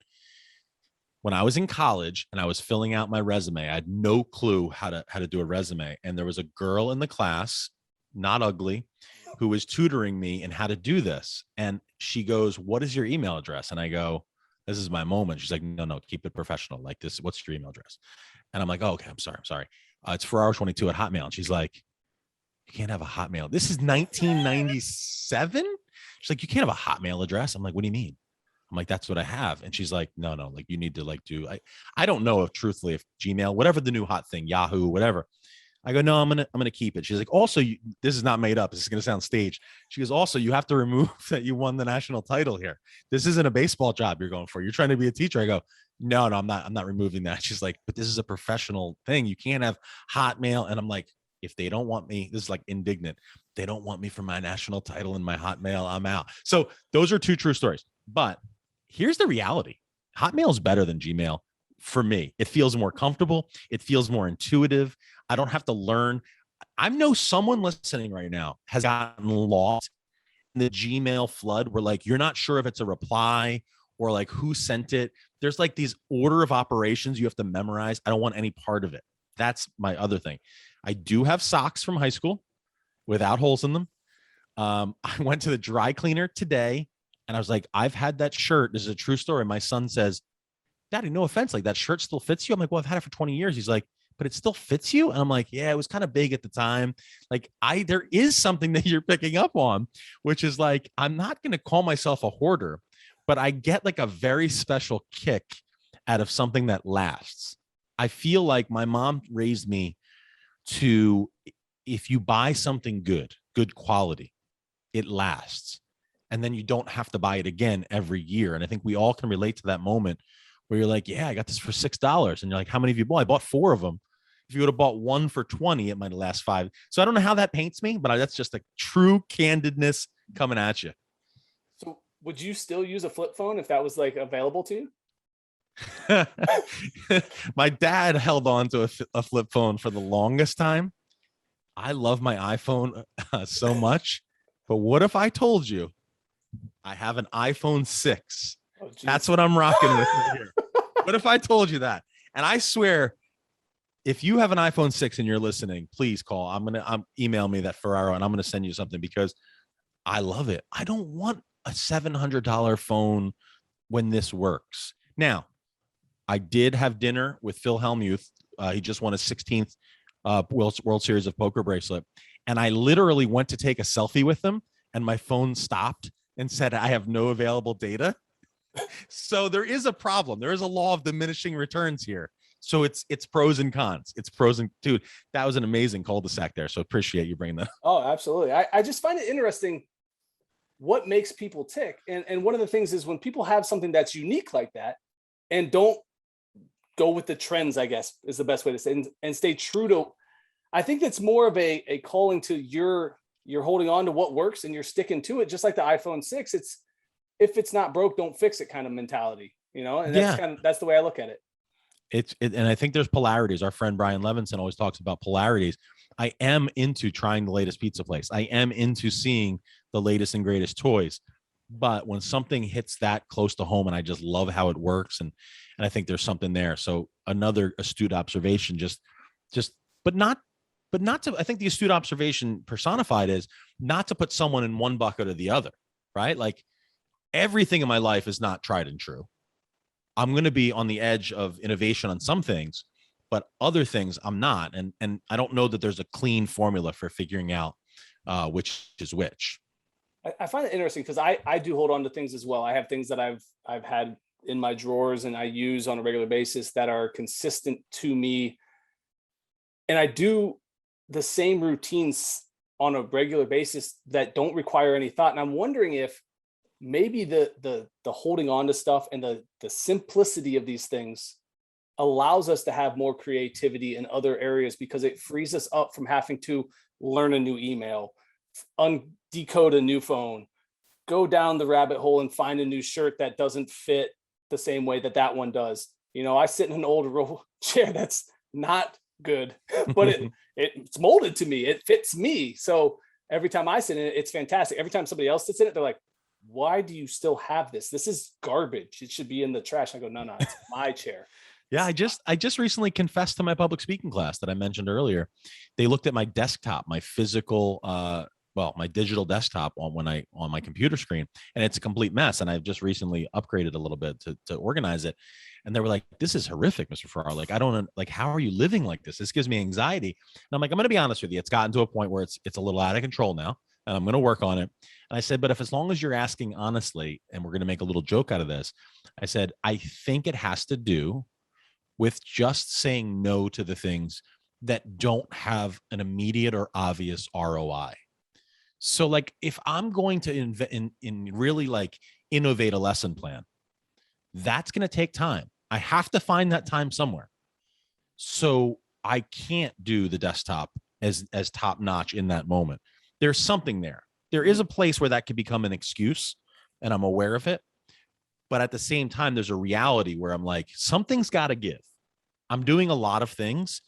When I was in college and I was filling out my resume, I had no clue how to do a resume. And there was a girl in the class, not ugly, who was tutoring me in how to do this. And she goes, "What is your email address?" And I go, "This is my moment." She's like, no, keep it professional. Like this, what's your email address? And I'm like, "Oh, okay, I'm sorry. It's Ferraro22 at Hotmail." And she's like, "You can't have a Hotmail. This is 1997. She's like, "You can't have a Hotmail address." I'm like, "What do you mean?" I'm like, "That's what I have." And she's like, no, like you need to like do, I don't know if truthfully, if Gmail, whatever the new hot thing, Yahoo, whatever. I go, "No, I'm going to keep it." She's like, "Also, this is not made up. This is going to sound staged." She goes, "Also, you have to remove that you won the national title here. This isn't a baseball job you're going for. You're trying to be a teacher." I go, no, I'm not removing that." She's like, "But this is a professional thing. You can't have Hotmail." And I'm like, if they don't want me, this is like indignant. They don't want me for my national title in my Hotmail, I'm out. So those are two true stories. But here's the reality. Hotmail is better than Gmail for me. It feels more comfortable. It feels more intuitive. I don't have to learn. I know someone listening right now has gotten lost in the Gmail flood where like you're not sure if it's a reply or like who sent it. There's like these order of operations you have to memorize. I don't want any part of it. That's my other thing. I do have socks from high school without holes in them. I went to the dry cleaner today and I was like, I've had that shirt. This is a true story. My son says, Daddy, no offense, like that shirt still fits you. I'm like, well, I've had it for 20 years. He's like, but it still fits you. And I'm like, yeah, it was kind of big at the time. Like there is something that you're picking up on, which is like, I'm not going to call myself a hoarder, but I get like a very special kick out of something that lasts. I feel like my mom raised me to, if you buy something good quality, it lasts. And then you don't have to buy it again every year. And I think we all can relate to that moment where you're like, yeah, I got this for $6. And you're like, how many of you bought? I bought 4 of them. If you would have bought one for 20, it might have lasted 5. So I don't know how that paints me, but that's just a true candidness coming at you. So would you still use a flip phone if that was like available to you? My dad held on to a flip phone for the longest time. I love my iPhone so much, but what if I told you I have an iPhone 6? Oh, that's what I'm rocking with here. What if I told you that? And I swear, if you have an iPhone 6 and you're listening, please call. I'm email me that Ferraro and I'm going to send you something because I love it. I don't want a $700 phone when this works. Now, I did have dinner with Phil Hellmuth. He just won his 16th World Series of Poker bracelet. And I literally went to take a selfie with him and my phone stopped and said, I have no available data. So there is a problem. There is a law of diminishing returns here. So it's pros and cons. It's pros and dude, that was an amazing cul-de-sac there. So appreciate you bringing that up. Oh, absolutely. I just find it interesting what makes people tick. And one of the things is when people have something that's unique like that and don't go with the trends, I guess is the best way to say, and stay true to, I think it's more of a calling to you're holding on to what works and you're sticking to it. Just like the iPhone 6, it's, if it's not broke, don't fix it kind of mentality, you know? And that's the way I look at it. And I think there's polarities. Our friend Brian Levinson always talks about polarities. I am into trying the latest pizza place. I am into seeing the latest and greatest toys. But when something hits that close to home and I just love how it works, and I think there's something there. So another astute observation, but not to, I think the astute observation personified is not to put someone in one bucket or the other, right? Like everything in my life is not tried and true. I'm going to be on the edge of innovation on some things, but other things I'm not. And I don't know that there's a clean formula for figuring out which is which. I find it interesting because I do hold on to things as well. I have things that I've had in my drawers and I use on a regular basis that are consistent to me. And I do the same routines on a regular basis that don't require any thought. And I'm wondering if maybe the holding on to stuff and the simplicity of these things allows us to have more creativity in other areas because it frees us up from having to learn a new email, decode a new phone, go down the rabbit hole and find a new shirt that doesn't fit the same way that one does. You know, I sit in an old chair that's not good, but it's molded to me. It fits me. So every time I sit in it, it's fantastic. Every time somebody else sits in it, they're like, why do you still have this? This is garbage. It should be in the trash. I go, no, it's my chair. Yeah, I just recently confessed to my public speaking class that I mentioned earlier. They looked at my desktop, my physical, my digital desktop on my computer screen, and it's a complete mess. And I've just recently upgraded a little bit to organize it. And they were like, "This is horrific, Mr. Ferraro. Like, I don't like, how are you living like this? This gives me anxiety." And I'm like, I'm going to be honest with you. It's gotten to a point where it's a little out of control now, and I'm going to work on it. And I said, but if as long as you're asking honestly, and we're going to make a little joke out of this, I said, I think it has to do with just saying no to the things that don't have an immediate or obvious ROI. So like, if I'm going to really like innovate a lesson plan, that's going to take time. I have to find that time somewhere. So I can't do the desktop as top notch in that moment. There's something there. There is a place where that could become an excuse, and I'm aware of it. But at the same time, there's a reality where I'm like, something's got to give. I'm doing a lot of things,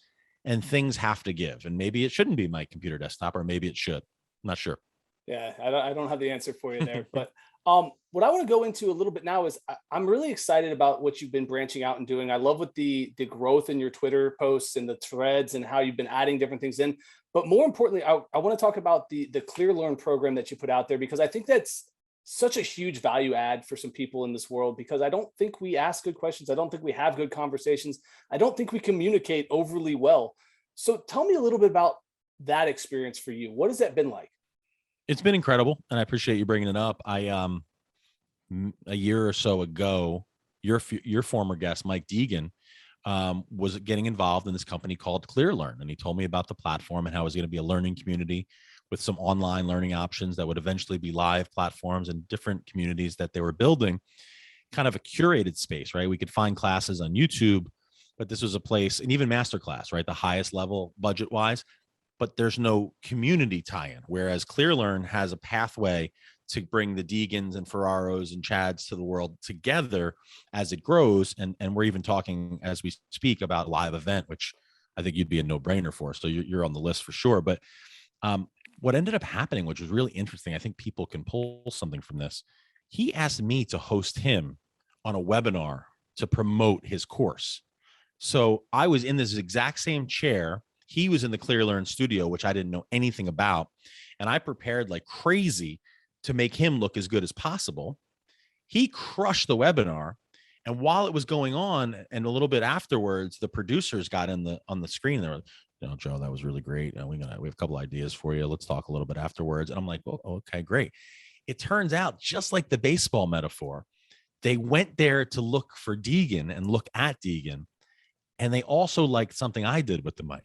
and things have to give. And maybe it shouldn't be my computer desktop, or maybe it should. I'm not sure. Yeah, I don't have the answer for you there, but what I want to go into a little bit now is I'm really excited about what you've been branching out and doing. I love what the growth in your Twitter posts and the threads and how you've been adding different things in. But more importantly, I want to talk about the Clear Learn program that you put out there, because I think that's such a huge value add for some people in this world, because I don't think we ask good questions. I don't think we have good conversations. I don't think we communicate overly well. So tell me a little bit about that experience for you. What has that been like? It's been incredible, and I appreciate you bringing it up. I a year or so ago, your former guest, Mike Deegan, was getting involved in this company called Clear Learn, and he told me about the platform and how it was going to be a learning community with some online learning options that would eventually be live platforms and different communities that they were building, kind of a curated space, right? We could find classes on YouTube, but this was a place, and even masterclass, right? The highest level budget-wise, but there's no community tie-in. Whereas ClearLearn has a pathway to bring the Deegans and Ferraros and Chads to the world together as it grows. And we're even talking as we speak about a live event, which I think you'd be a no-brainer for. So you're on the list for sure. But what ended up happening, which was really interesting, I think people can pull something from this. He asked me to host him on a webinar to promote his course. So I was in this exact same chair. He was in the ClearLearn studio, which I didn't know anything about. And I prepared like crazy to make him look as good as possible. He crushed the webinar. And while it was going on, and a little bit afterwards, the producers got on the screen. They were, Joe, that was really great. And we have a couple ideas for you. Let's talk a little bit afterwards. And I'm like, oh, okay, great. It turns out, just like the baseball metaphor, they went there to look for Deegan and look at Deegan. And they also liked something I did with the mic.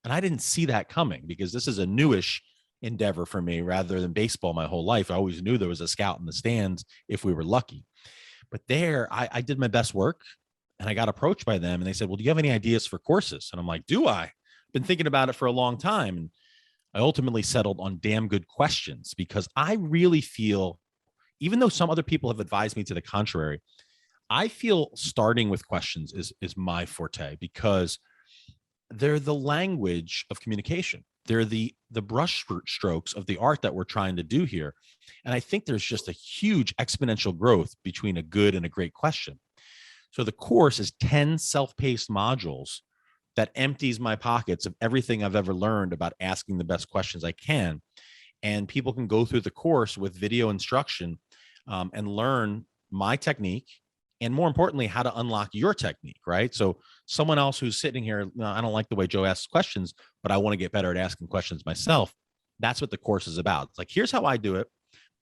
And I didn't see that coming, because this is a newish endeavor for me rather than baseball my whole life. I always knew there was a scout in the stands if we were lucky. But there, I did my best work, and I got approached by them, and they said, well, do you have any ideas for courses? And I'm like, do I? Been thinking about it for a long time. And I ultimately settled on damn good questions, because I really feel, even though some other people have advised me to the contrary, I feel starting with questions is my forte, because they're the language of communication. They're the brush strokes of the art that we're trying to do here. And I think there's just a huge exponential growth between a good and a great question. So the course is 10 self-paced modules that empties my pockets of everything I've ever learned about asking the best questions I can. And people can go through the course with video instruction and learn my technique, and more importantly, how to unlock your technique, right? So someone else who's sitting here, I don't like the way Joe asks questions, but I want to get better at asking questions myself. That's what the course is about. It's like, here's how I do it,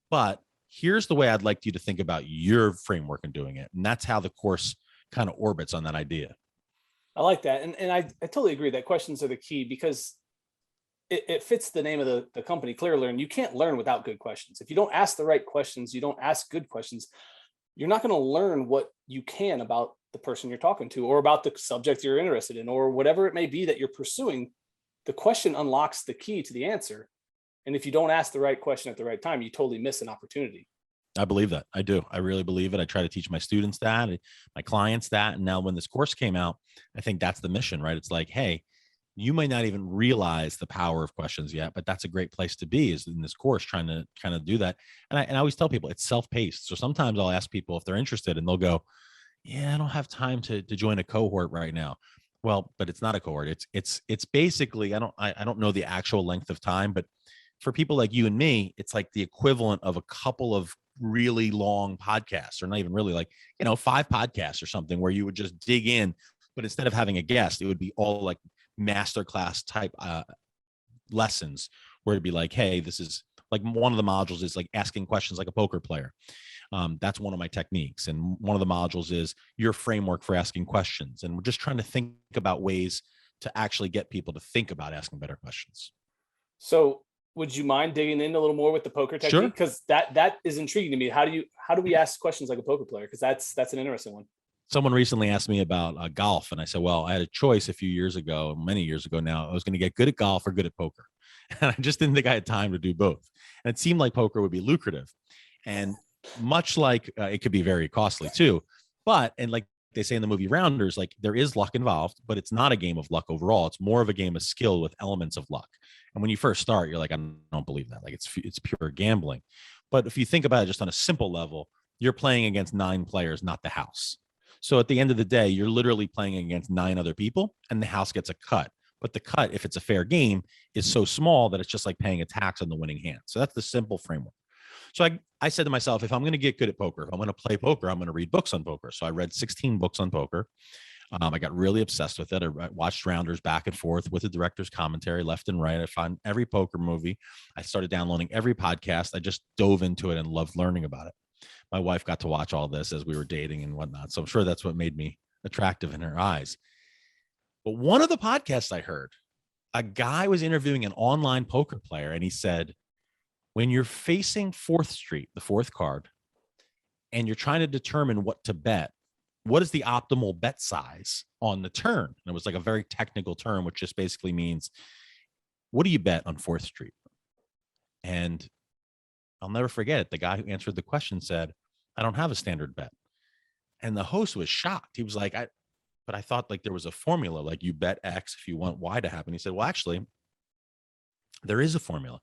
but here's the way I'd like you to think about your framework and doing it. And that's how the course kind of orbits on that idea. I like that. And I totally agree that questions are the key, because it fits the name of the company, ClearLearn. You can't learn without good questions. If you don't ask the right questions, you don't ask good questions, you're not going to learn what you can about the person you're talking to, or about the subject you're interested in, or whatever it may be that you're pursuing. The question unlocks the key to the answer. And if you don't ask the right question at the right time, you totally miss an opportunity. I believe that. I do. I really believe it. I try to teach my students that, my clients that. And now when this course came out, I think that's the mission, right? It's like, hey, you might not even realize the power of questions yet, but that's a great place to be, is in this course, trying to kind of do that. And I always tell people it's self-paced. So sometimes I'll ask people if they're interested, and they'll go, yeah, I don't have time to join a cohort right now. Well, but it's not a cohort. It's basically, I don't know the actual length of time, but for people like you and me, it's like the equivalent of a couple of really long podcasts, or not even really, like, 5 podcasts or something, where you would just dig in, but instead of having a guest, it would be all like masterclass type lessons, where it'd be like, hey, this is like, one of the modules is like asking questions like a poker player. That's one of my techniques. And one of the modules is your framework for asking questions. And we're just trying to think about ways to actually get people to think about asking better questions. So would you mind digging in a little more with the poker technique? Sure. Because that is intriguing to me. How do we ask questions like a poker player? Because that's an interesting one. Someone recently asked me about golf, and I said, well, I had a choice a few years ago, many years ago now. I was going to get good at golf or good at poker. And I just didn't think I had time to do both. And it seemed like poker would be lucrative. And much like it could be very costly too. But, and like they say in the movie Rounders, like there is luck involved, but it's not a game of luck overall. It's more of a game of skill with elements of luck. And when you first start, you're like, I don't believe that. Like it's pure gambling. But if you think about it just on a simple level, you're playing against 9 players, not the house. So at the end of the day, you're literally playing against 9 other people, and the house gets a cut. But the cut, if it's a fair game, is so small that it's just like paying a tax on the winning hand. So that's the simple framework. So I said to myself, if I'm going to get good at poker, if I'm going to play poker, I'm going to read books on poker. So I read 16 books on poker. I got really obsessed with it. I watched Rounders back and forth with the director's commentary left and right. I found every poker movie. I started downloading every podcast. I just dove into it and loved learning about it. My wife got to watch all this as we were dating and whatnot. So I'm sure that's what made me attractive in her eyes. But one of the podcasts I heard, a guy was interviewing an online poker player, and he said, when you're facing 4th Street, the 4th card, and you're trying to determine what to bet, what is the optimal bet size on the turn? And it was like a very technical term, which just basically means, what do you bet on 4th Street? And I'll never forget it. The guy who answered the question said, I don't have a standard bet. And the host was shocked. He was like, but I thought like there was a formula, like you bet X if you want Y to happen. He said, well, actually, there is a formula.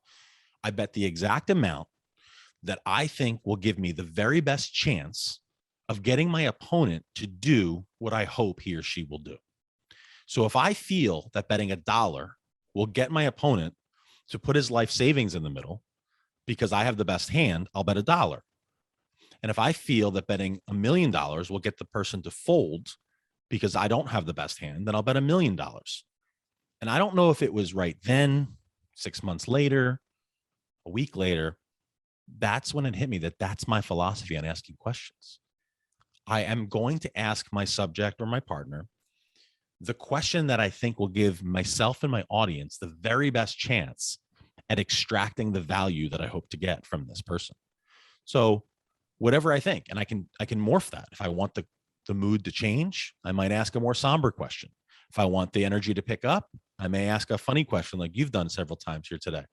I bet the exact amount that I think will give me the very best chance of getting my opponent to do what I hope he or she will do. So if I feel that betting $1 will get my opponent to put his life savings in the middle because I have the best hand, I'll bet $1. And if I feel that betting $1 million will get the person to fold because I don't have the best hand, then I'll bet $1 million. And I don't know if it was right then, 6 months later, a week later, that's when it hit me that that's my philosophy on asking questions. I am going to ask my subject or my partner the question that I think will give myself and my audience the very best chance at extracting the value that I hope to get from this person. So whatever I think, and I can morph that. If I want the mood to change, I might ask a more somber question. If I want the energy to pick up, I may ask a funny question like you've done several times here today.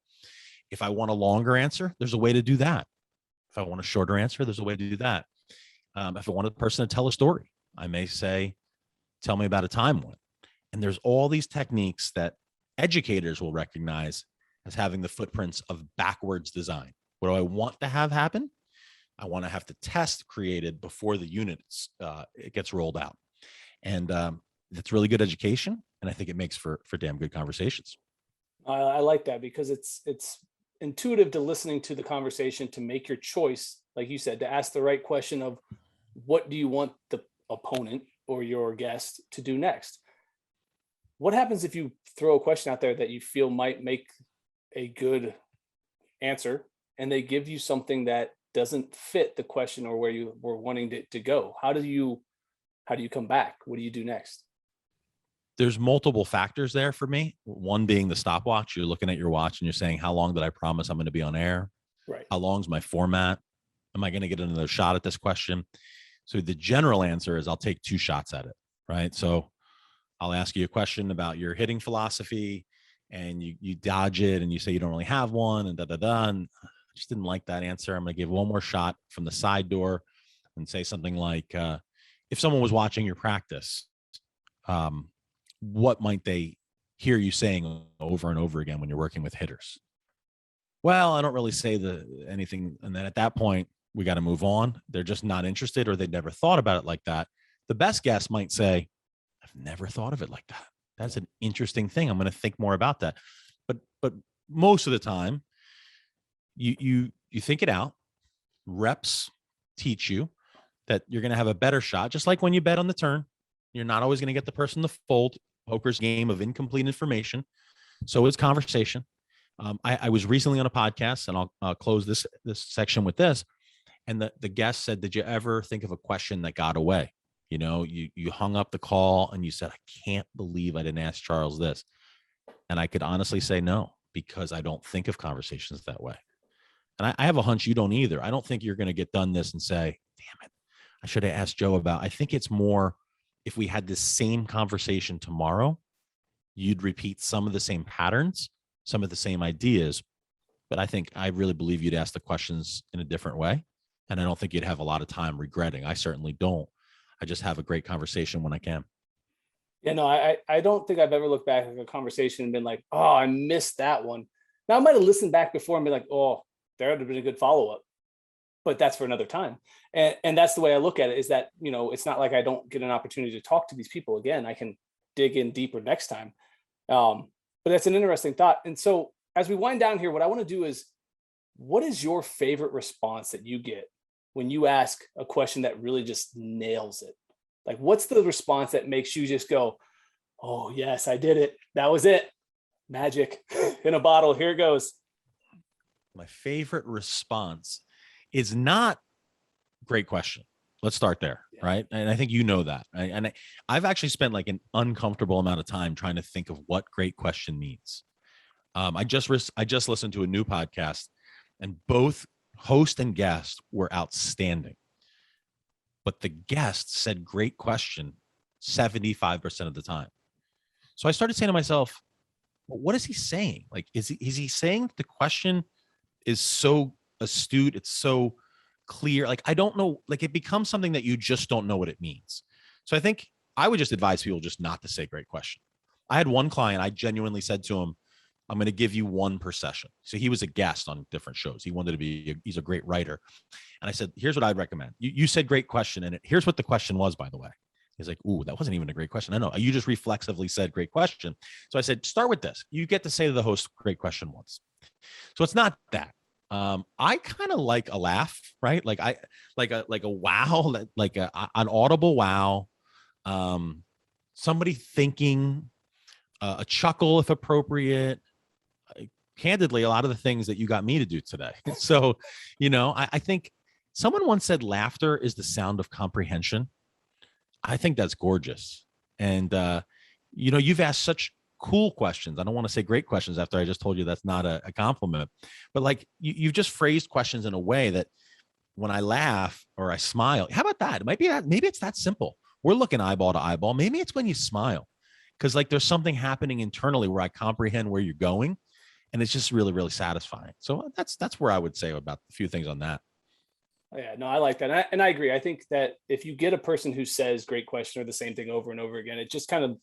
If I want a longer answer, there's a way to do that. If I want a shorter answer, there's a way to do that. If I want a person to tell a story, I may say, tell me about a time when. And there's all these techniques that educators will recognize as having the footprints of backwards design. What do I want to have happen? I want to have the test created before the units it gets rolled out. And it's really good education. And I think it makes for damn good conversations. I like that because it's intuitive to listening to the conversation to make your choice, like you said, to ask the right question of what do you want the opponent or your guest to do next? What happens if you throw a question out there that you feel might make a good answer and they give you something that doesn't fit the question or where you were wanting it to go? How do you come back? What do you do next? There's multiple factors there for me. One being the stopwatch. You're looking at your watch and you're saying, how long did I promise I'm going to be on air? Right. How long is my format? Am I going to get another shot at this question? So the general answer is I'll take 2 shots at it, right? So I'll ask you a question about your hitting philosophy and you dodge it and you say you don't really have one and and I just didn't like that answer. I'm going to give one more shot from the side door and say something like, if someone was watching your practice, what might they hear you saying over and over again when you're working with hitters? Well, I don't really say anything. And then at that point, we got to move on. They're just not interested or they never thought about it like that. The best guess might say, I've never thought of it like that. That's an interesting thing. I'm going to think more about that. But most of the time, you think it out. Reps teach you that you're going to have a better shot. Just like when you bet on the turn, you're not always going to get the person to fold. Poker's game of incomplete information. So is conversation. I was recently on a podcast, and I'll close this section with this. And the guest said, did you ever think of a question that got away? You know, you hung up the call and you said, I can't believe I didn't ask Charles this. And I could honestly say no, because I don't think of conversations that way. And I have a hunch you don't either. I don't think you're going to get done this and say, damn it, I should have asked Joe about. I think it's more, if we had this same conversation tomorrow, you'd repeat some of the same patterns, some of the same ideas. But I really believe you'd ask the questions in a different way. And I don't think you'd have a lot of time regretting. I certainly don't. I just have a great conversation when I can. Yeah, no, I don't think I've ever looked back at a conversation and been like, oh, I missed that one. Now I might have listened back before and be like, oh, there would have been a good follow-up, but that's for another time. And that's the way I look at it, is that, you know, it's not like I don't get an opportunity to talk to these people again. I can dig in deeper next time. But that's an interesting thought. And so as we wind down here, what I want to do is, what is your favorite response that you get when you ask a question that really just nails it? Like, what's the response that makes you just go, oh, yes, I did it. That was it. Magic in a bottle. Here it goes. My favorite response is not great question. Let's start there. Yeah. Right. And I think you know that. Right? And I've actually spent like an uncomfortable amount of time trying to think of what great question means. I just listened to a new podcast, and both host and guest were outstanding. But the guest said great question 75% of the time. So I started saying to myself, well, what is he saying? Like, is he saying that the question is so astute, it's so clear? Like, I don't know, like it becomes something that you just don't know what it means. So I think I would just advise people just not to say great question. I had one client, I genuinely said to him, I'm going to give you one per session. So he was a guest on different shows. He wanted to be, he's a great writer. And I said, here's what I'd recommend. You said great question. And here's what the question was, by the way. He's like, ooh, that wasn't even a great question. I know, you just reflexively said great question. So I said, start with this. You get to say to the host, great question once. So it's not that. I kind of like a laugh, right? Like a wow, like an audible wow. Somebody thinking, a chuckle if appropriate. Candidly, a lot of the things that you got me to do today. So, you know, I think someone once said laughter is the sound of comprehension. I think that's gorgeous. And, you know, you've asked such cool questions. I don't want to say great questions after I just told you that's not a compliment, but like you've just phrased questions in a way that when I laugh or I smile, how about that? It might be that, maybe it's that simple. We're looking eyeball to eyeball. Maybe it's when you smile, because like there's something happening internally where I comprehend where you're going. And it's just really, really satisfying. So that's where I would say about a few things on that. Yeah, no, I like that. And I agree. I think that if you get a person who says great question or the same thing over and over again, it just kind of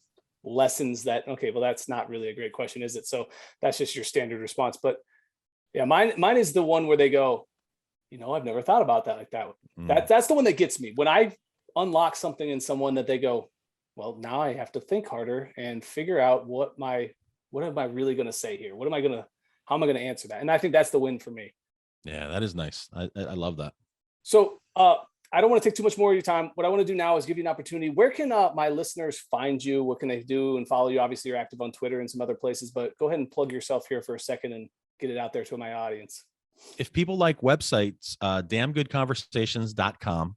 lessens that, okay, well, that's not really a great question, is it? So that's just your standard response. But yeah, mine is the one where they go, you know, I've never thought about that like that. That's the one that gets me. When I unlock something in someone that they go, well, now I have to think harder and figure out what am I really going to say here? How am I going to answer that? And I think that's the win for me. Yeah, that is nice. I love that. So I don't want to take too much more of your time. What I want to do now is give you an opportunity. Where can my listeners find you? What can they do and follow you? Obviously, you're active on Twitter and some other places, but go ahead and plug yourself here for a second and get it out there to my audience. If people like websites, damngoodconversations.com,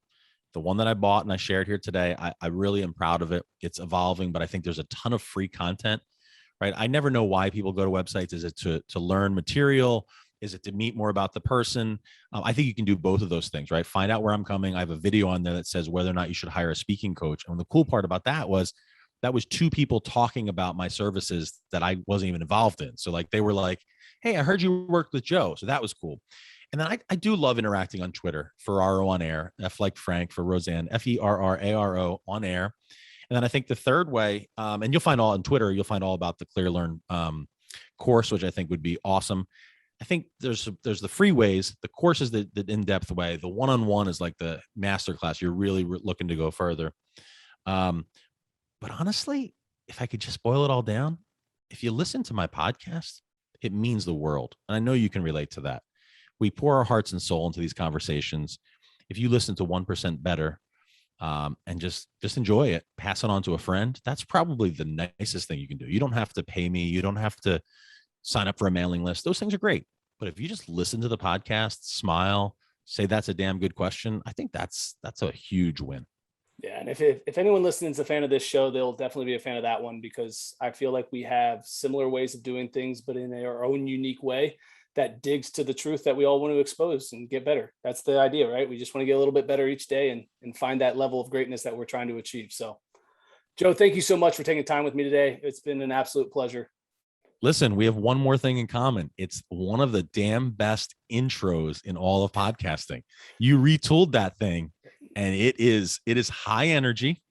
the one that I bought and I shared here today, I really am proud of it. It's evolving, but I think there's a ton of free content. Right. I never know why people go to websites. Is it to learn material? Is it to meet more about the person? I think you can do both of those things, right? Find out where I'm coming. I have a video on there that says whether or not you should hire a speaking coach. And the cool part about that was two people talking about my services that I wasn't even involved in. So like, they were like, hey, I heard you worked with Joe. So that was cool. And then I do love interacting on Twitter. Ferraro on air, F like Frank for Roseanne, Ferraro on air. And then I think the third way, and you'll find all on Twitter, you'll find all about the ClearLearn course, which I think would be awesome. I think there's the free ways. The course is the in-depth way. The one-on-one is like the masterclass. You're really looking to go further. But honestly, if I could just boil it all down, if you listen to my podcast, it means the world. And I know you can relate to that. We pour our hearts and soul into these conversations. If you listen to 1% Better, and just enjoy it, pass it on to a friend, that's probably the nicest thing you can do. You don't have to pay me. You don't have to sign up for a mailing list. Those things are great. But if you just listen to the podcast, smile, say that's a damn good question, I think that's a huge win. Yeah. And if anyone listening is a fan of this show, they'll definitely be a fan of that one, because I feel like we have similar ways of doing things, but in our own unique way that digs to the truth that we all want to expose and get better. That's the idea, right? We just want to get a little bit better each day and find that level of greatness that we're trying to achieve. So, Joe, thank you so much for taking time with me today. It's been an absolute pleasure. Listen, we have one more thing in common. It's one of the damn best intros in all of podcasting. You retooled that thing and it is high energy,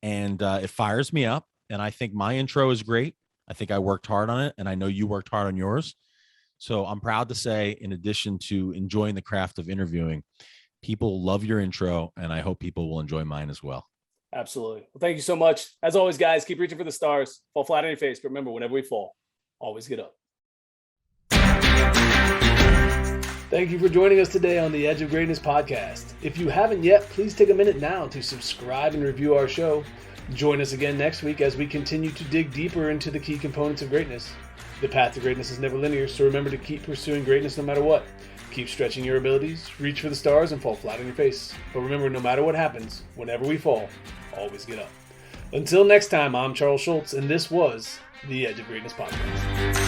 and it fires me up. And I think my intro is great. I think I worked hard on it, and I know you worked hard on yours. So I'm proud to say, in addition to enjoying the craft of interviewing, people love your intro, and I hope people will enjoy mine as well. Absolutely. Well, thank you so much. As always, guys, keep reaching for the stars. Fall flat on your face. But remember, whenever we fall, always get up. Thank you for joining us today on the Edge of Greatness podcast. If you haven't yet, please take a minute now to subscribe and review our show. Join us again next week as we continue to dig deeper into the key components of greatness. The path to greatness is never linear, so remember to keep pursuing greatness no matter what. Keep stretching your abilities, reach for the stars, and fall flat on your face. But remember, no matter what happens, whenever we fall, always get up. Until next time, I'm Charles Schultz, and this was the Edge of Greatness podcast.